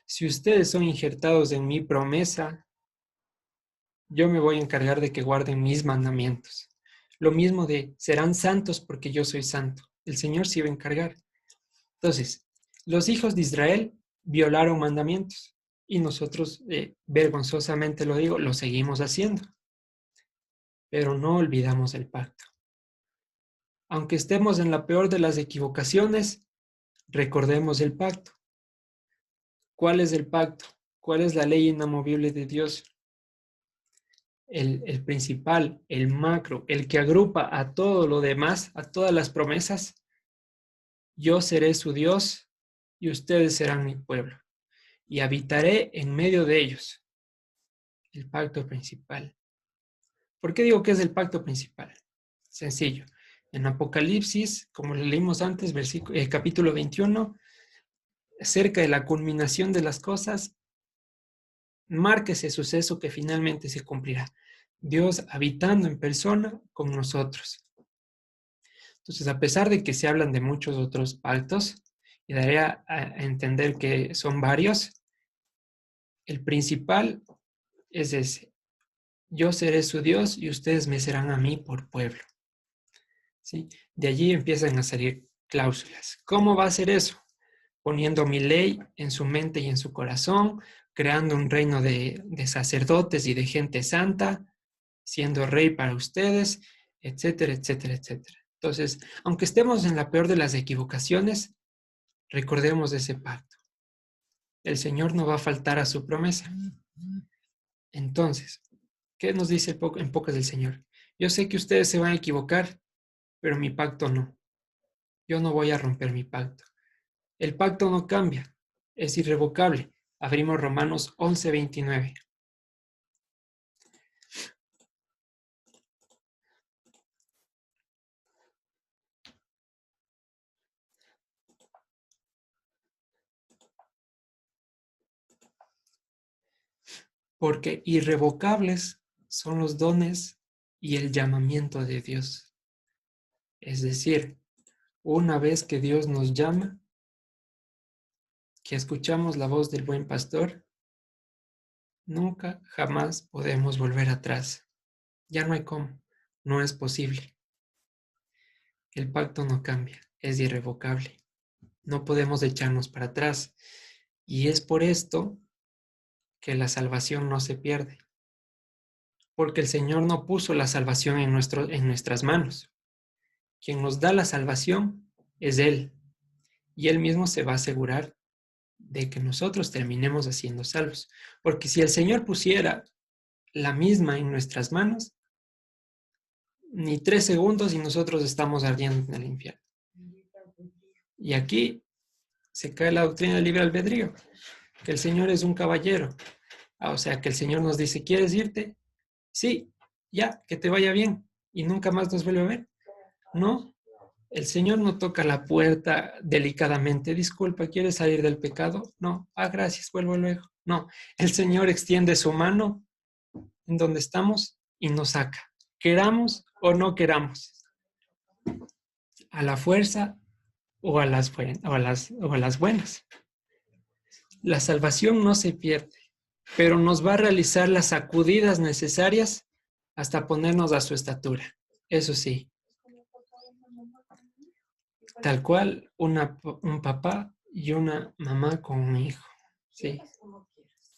Si ustedes son injertados en mi promesa, yo me voy a encargar de que guarden mis mandamientos. Lo mismo de serán santos porque yo soy santo. El Señor se iba a encargar. Entonces, los hijos de Israel violaron mandamientos y nosotros, vergonzosamente lo digo, lo seguimos haciendo. Pero no olvidamos el pacto. Aunque estemos en la peor de las equivocaciones, recordemos el pacto. ¿Cuál es el pacto? ¿Cuál es la ley inamovible de Dios? El principal, el macro, el que agrupa a todo lo demás, a todas las promesas. Yo seré su Dios y ustedes serán mi pueblo. Y habitaré en medio de ellos. El pacto principal. ¿Por qué digo que es el pacto principal? Sencillo. En Apocalipsis, como lo leímos antes, capítulo 21, cerca de la culminación de las cosas, marca ese suceso que finalmente se cumplirá. Dios habitando en persona con nosotros. Entonces, a pesar de que se hablan de muchos otros pactos, y daré a entender que son varios, el principal es ese. Yo seré su Dios y ustedes me serán a mí por pueblo. ¿Sí? De allí empiezan a salir cláusulas. ¿Cómo va a ser eso? Poniendo mi ley en su mente y en su corazón, creando un reino de sacerdotes y de gente santa, siendo rey para ustedes, etcétera, etcétera, etcétera. Entonces, aunque estemos en la peor de las equivocaciones, recordemos ese pacto. el Señor no va a faltar a su promesa. Entonces, ¿qué nos dice en pocas del Señor? Yo sé que ustedes se van a equivocar, pero mi pacto no. Yo no voy a romper mi pacto. El pacto no cambia, es irrevocable. Abrimos Romanos 11:29. Porque irrevocables son los dones y el llamamiento de Dios. Es decir, una vez que Dios nos llama, que escuchamos la voz del buen pastor, nunca, jamás podemos volver atrás. Ya no hay cómo, no es posible. El pacto no cambia, es irrevocable. No podemos echarnos para atrás. Y es por esto que la salvación no se pierde. Porque el Señor no puso la salvación en nuestras manos. Quien nos da la salvación es Él. Y Él mismo se va a asegurar de que nosotros terminemos siendo salvos. Porque si el Señor pusiera la misma en nuestras manos, ni 3 segundos y nosotros estamos ardiendo en el infierno. Y aquí se cae la doctrina del libre albedrío, que el Señor es un caballero. O sea, que el Señor nos dice, ¿quieres irte? Sí, ya, que te vaya bien. Y nunca más nos vuelve a ver. No, el Señor no toca la puerta delicadamente. Disculpa, ¿quieres salir del pecado? No, gracias, vuelvo luego. No, el Señor extiende su mano en donde estamos y nos saca. Queramos o no queramos. A la fuerza o a las buenas. La salvación no se pierde, pero nos va a realizar las sacudidas necesarias hasta ponernos a su estatura. Eso sí, tal cual un papá y una mamá con un hijo. ¿Sí?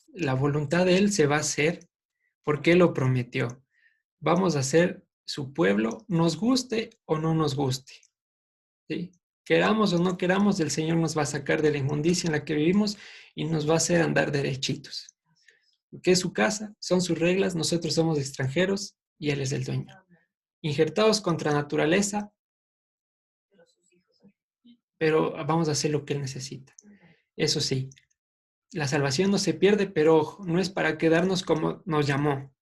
La voluntad de Él se va a hacer porque Él lo prometió. Vamos a ser su pueblo, nos guste o no nos guste. ¿Sí? Queramos o no queramos, el Señor nos va a sacar de la inmundicia en la que vivimos y nos va a hacer andar derechitos. Porque es su casa, son sus reglas, nosotros somos extranjeros y Él es el dueño. Injertados contra naturaleza, pero vamos a hacer lo que Él necesita. Eso sí, la salvación no se pierde, pero ojo, no es para quedarnos como nos llamó.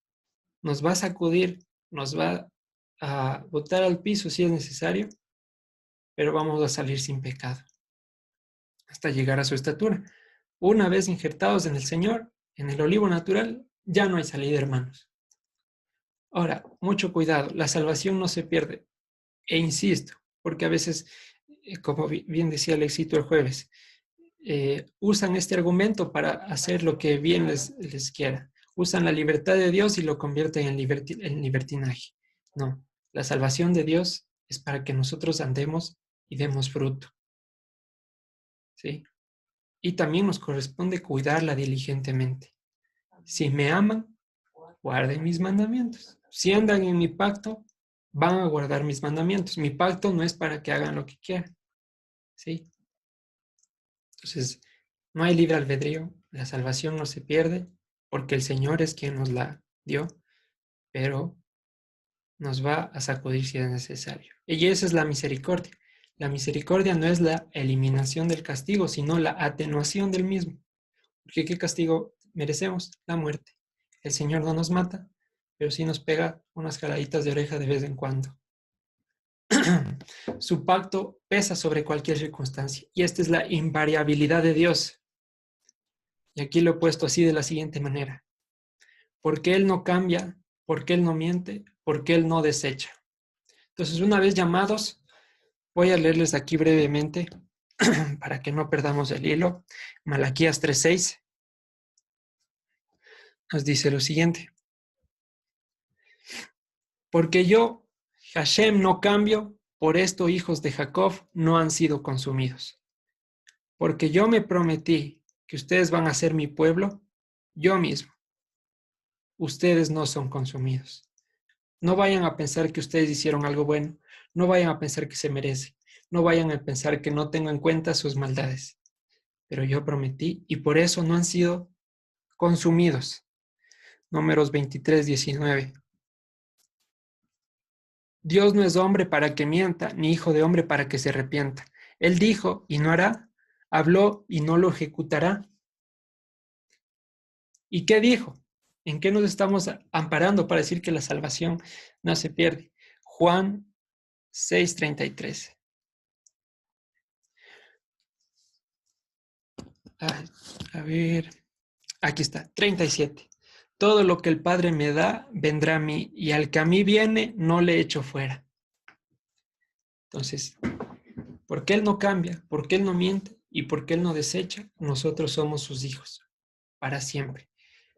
Nos va a sacudir, nos va a botar al piso si es necesario, pero vamos a salir sin pecado hasta llegar a su estatura. Una vez injertados en el Señor, en el olivo natural, ya no hay salida, hermanos. Ahora, mucho cuidado, la salvación no se pierde. E insisto, porque a veces, como bien decía Alexito el jueves, usan este argumento para hacer lo que bien les quiera. Usan la libertad de Dios y lo convierten en libertinaje. No, la salvación de Dios es para que nosotros andemos y demos fruto. ¿Sí? Y también nos corresponde cuidarla diligentemente. Si me aman, guarden mis mandamientos. Si andan en mi pacto, van a guardar mis mandamientos. Mi pacto no es para que hagan lo que quieran. ¿Sí? Entonces, no hay libre albedrío. La salvación no se pierde porque el Señor es quien nos la dio, pero nos va a sacudir si es necesario. Y esa es la misericordia. La misericordia no es la eliminación del castigo, sino la atenuación del mismo. Porque ¿qué castigo merecemos? La muerte. El Señor no nos mata, pero sí nos pega unas jaladitas de oreja de vez en cuando. Su pacto pesa sobre cualquier circunstancia. Y esta es la invariabilidad de Dios. Y aquí lo he puesto así de la siguiente manera. Porque Él no cambia, porque Él no miente, porque Él no desecha. Entonces, una vez llamados, voy a leerles aquí brevemente para que no perdamos el hilo. Malaquías 3:6 nos dice lo siguiente. Porque yo, Hashem, no cambio, por esto hijos de Jacob no han sido consumidos. Porque yo me prometí que ustedes van a ser mi pueblo, yo mismo. Ustedes no son consumidos. No vayan a pensar que ustedes hicieron algo bueno. No vayan a pensar que se merece. No vayan a pensar que no tengo en cuenta sus maldades. pero yo prometí y por eso no han sido consumidos. Números 23, 19. Dios no es hombre para que mienta, ni hijo de hombre para que se arrepienta. Él dijo y no hará, habló y no lo ejecutará. ¿Y qué dijo? ¿En qué nos estamos amparando para decir que la salvación no se pierde? Juan 6:33. A ver, aquí está, 37. Todo lo que el Padre me da, vendrá a mí, y al que a mí viene, no le echo fuera. Entonces, porque Él no cambia, porque Él no miente y porque Él no desecha, nosotros somos sus hijos, para siempre.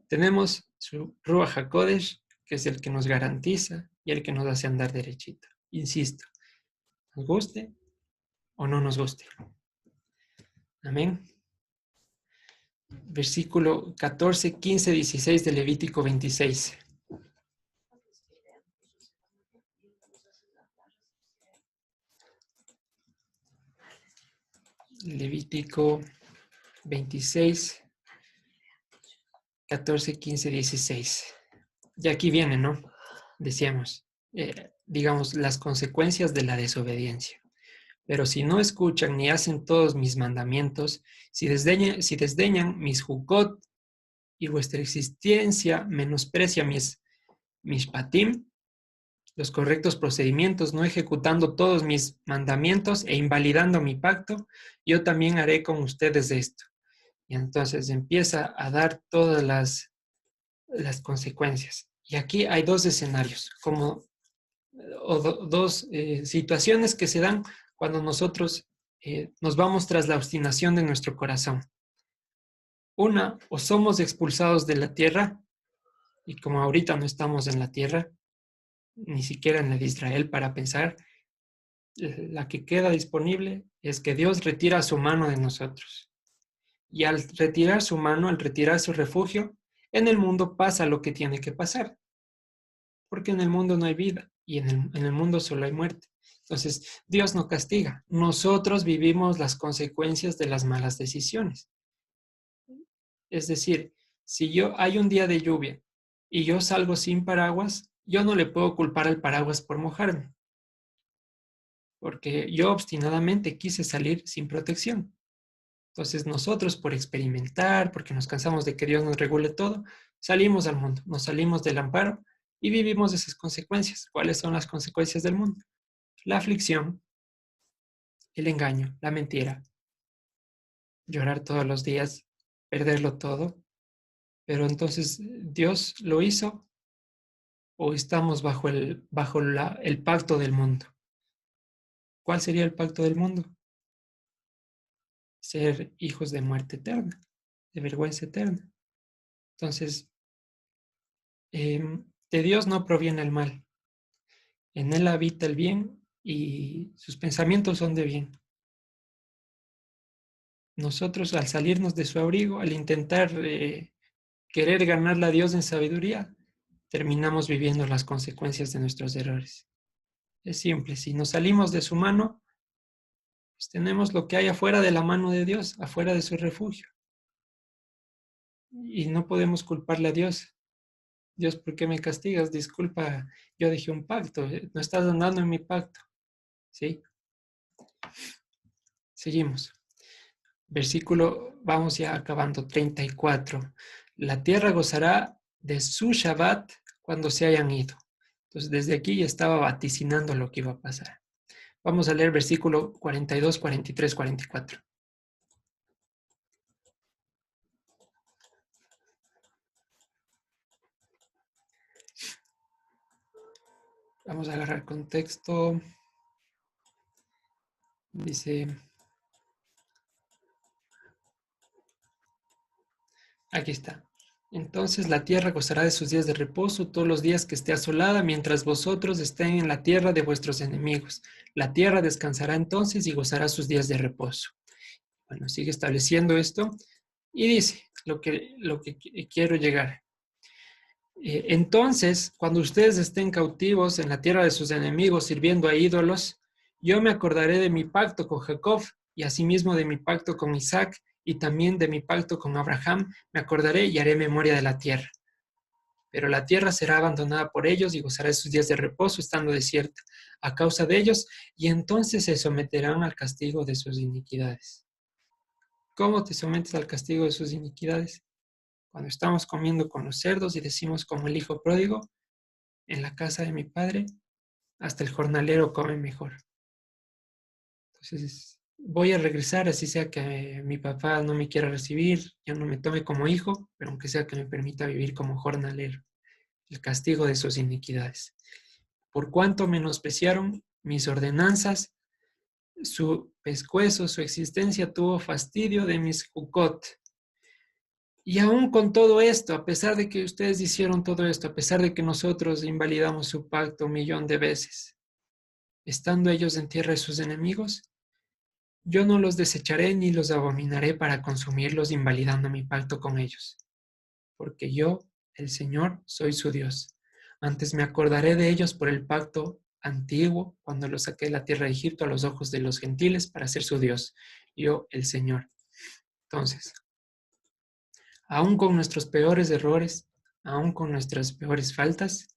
Tenemos su Ruach HaKodesh, que es el que nos garantiza y el que nos hace andar derechito. Insisto, nos guste o no nos guste. Amén. Versículo 14, 15, 16 de Levítico 26. Levítico 26, 14, 15, 16. Y aquí viene, ¿no? Decíamos, digamos, las consecuencias de la desobediencia. Pero si no escuchan ni hacen todos mis mandamientos, si desdeñan mis jukot y vuestra existencia menosprecia mis patim, los correctos procedimientos, no ejecutando todos mis mandamientos e invalidando mi pacto, yo también haré con ustedes esto. Y entonces empieza a dar todas las consecuencias. Y aquí hay dos escenarios, dos situaciones que se dan cuando nosotros nos vamos tras la obstinación de nuestro corazón. Una, o somos expulsados de la tierra, y como ahorita no estamos en la tierra, ni siquiera en la de Israel para pensar, la que queda disponible es que Dios retira su mano de nosotros. Y al retirar su mano, al retirar su refugio, en el mundo pasa lo que tiene que pasar. Porque en el mundo no hay vida y en el mundo solo hay muerte. Entonces, Dios no castiga. Nosotros vivimos las consecuencias de las malas decisiones. Es decir, si hay un día de lluvia y yo salgo sin paraguas, yo no le puedo culpar al paraguas por mojarme. Porque yo obstinadamente quise salir sin protección. Entonces nosotros por experimentar, porque nos cansamos de que Dios nos regule todo, salimos al mundo, nos salimos del amparo y vivimos esas consecuencias. ¿Cuáles son las consecuencias del mundo? La aflicción, el engaño, la mentira, llorar todos los días, perderlo todo. Pero entonces, ¿Dios lo hizo o estamos bajo el pacto del mundo? ¿Cuál sería el pacto del mundo? Ser hijos de muerte eterna, de vergüenza eterna. Entonces, de Dios no proviene el mal. En Él habita el bien y sus pensamientos son de bien. Nosotros, al salirnos de su abrigo, al intentar querer ganarle a Dios en sabiduría, terminamos viviendo las consecuencias de nuestros errores. Es simple, si nos salimos de su mano, pues tenemos lo que hay afuera de la mano de Dios, afuera de su refugio. Y no podemos culparle a Dios. Dios, ¿por qué me castigas? Disculpa, yo dejé un pacto, no estás andando en mi pacto. ¿Sí? Seguimos. Versículo, vamos ya acabando, 34. La tierra gozará de su Shabbat cuando se hayan ido. Entonces, desde aquí ya estaba vaticinando lo que iba a pasar. Vamos a leer versículo 42, 43, 44. Vamos a agarrar contexto. Dice, aquí está. Entonces la tierra gozará de sus días de reposo todos los días que esté asolada, mientras vosotros estén en la tierra de vuestros enemigos. La tierra descansará entonces y gozará sus días de reposo. Bueno, sigue estableciendo esto y dice lo que quiero llegar. Entonces, cuando ustedes estén cautivos en la tierra de sus enemigos sirviendo a ídolos, yo me acordaré de mi pacto con Jacob y asimismo de mi pacto con Isaac y también de mi pacto con Abraham me acordaré y haré memoria de la tierra. Pero la tierra será abandonada por ellos y gozará de sus días de reposo estando desierta a causa de ellos, y entonces se someterán al castigo de sus iniquidades. ¿Cómo te sometes al castigo de sus iniquidades? Cuando estamos comiendo con los cerdos y decimos como el hijo pródigo, en la casa de mi padre, hasta el jornalero come mejor. Entonces, voy a regresar, así sea que mi papá no me quiera recibir, ya no me tome como hijo, pero aunque sea que me permita vivir como jornalero. El castigo de sus iniquidades. Por cuanto menospreciaron mis ordenanzas, su pescuezo, su existencia tuvo fastidio de mis Jukot. Y aún con todo esto, a pesar de que ustedes hicieron todo esto, a pesar de que nosotros invalidamos su pacto 1,000,000 de veces, estando ellos en tierra de sus enemigos, yo no los desecharé ni los abominaré para consumirlos invalidando mi pacto con ellos, porque yo, el Señor, soy su Dios. Antes me acordaré de ellos por el pacto antiguo, cuando los saqué de la tierra de Egipto a los ojos de los gentiles para ser su Dios, yo, el Señor. Entonces, aún con nuestros peores errores, aún con nuestras peores faltas,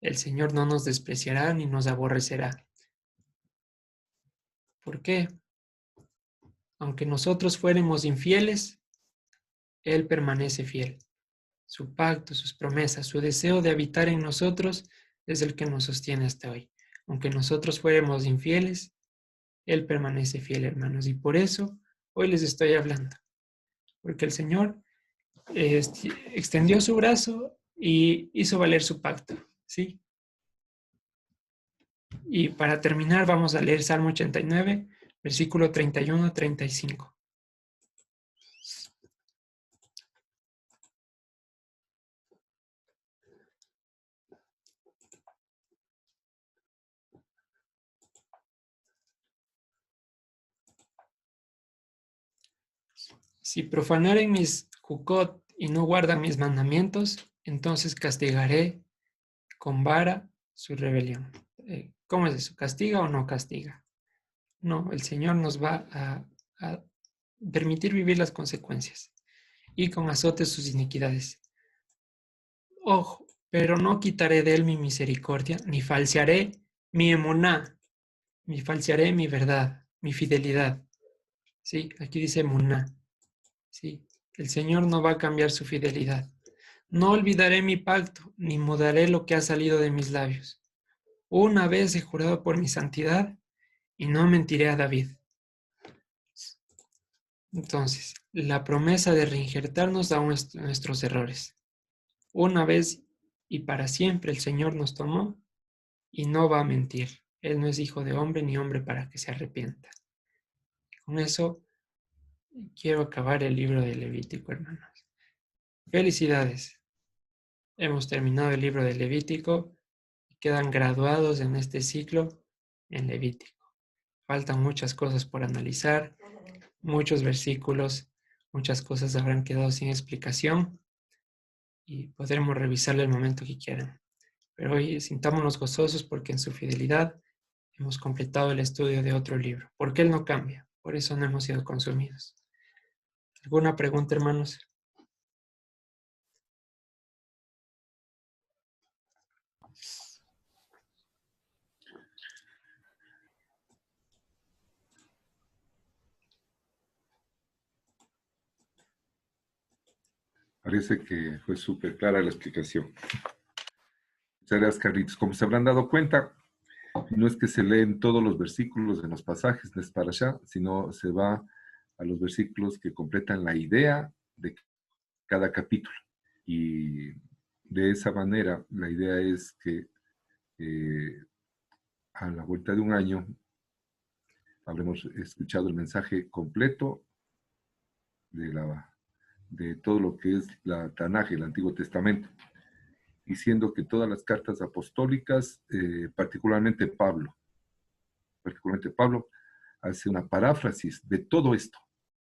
el Señor no nos despreciará ni nos aborrecerá. ¿Por qué? Aunque nosotros fuéramos infieles, Él permanece fiel. Su pacto, sus promesas, su deseo de habitar en nosotros es el que nos sostiene hasta hoy. Aunque nosotros fuéramos infieles, Él permanece fiel, hermanos. Y por eso hoy les estoy hablando. Porque el Señor extendió su brazo y hizo valer su pacto. ¿Sí? Y para terminar vamos a leer Salmo 89, versículo 31-35. Si profanaren mis Jukot y no guardan mis mandamientos, entonces castigaré con vara su rebelión. ¿Cómo es eso? ¿Castiga o no castiga? No, el Señor nos va a permitir vivir las consecuencias y con azotes sus iniquidades. Ojo, pero no quitaré de él mi misericordia, ni falsearé mi emuná, ni falsearé mi verdad, mi fidelidad. Sí, aquí dice emuná. Sí, el Señor no va a cambiar su fidelidad. No olvidaré mi pacto, ni mudaré lo que ha salido de mis labios. Una vez he jurado por mi santidad y no mentiré a David. Entonces, la promesa de reinjertarnos a nuestros errores. Una vez y para siempre el Señor nos tomó y no va a mentir. Él no es hijo de hombre ni hombre para que se arrepienta. Con eso quiero acabar el libro de Levítico, hermanos. Felicidades. Hemos terminado el libro de Levítico y quedan graduados en este ciclo en Levítico. Faltan muchas cosas por analizar, muchos versículos, muchas cosas habrán quedado sin explicación y podremos revisarlo el momento que quieran. Pero hoy sintámonos gozosos porque en su fidelidad hemos completado el estudio de otro libro. Porque Él no cambia, por eso no hemos sido consumidos. ¿Alguna pregunta, hermanos? Parece que fue súper clara la explicación. Muchas gracias, Carlitos. Como se habrán dado cuenta, no es que se leen todos los versículos de los pasajes de esta parashá, sino se va a los versículos que completan la idea de cada capítulo. Y de esa manera, la idea es que a la vuelta de un año habremos escuchado el mensaje completo de todo lo que es la Tanaj, el Antiguo Testamento, y siendo que todas las cartas apostólicas, particularmente Pablo, hace una paráfrasis de todo esto,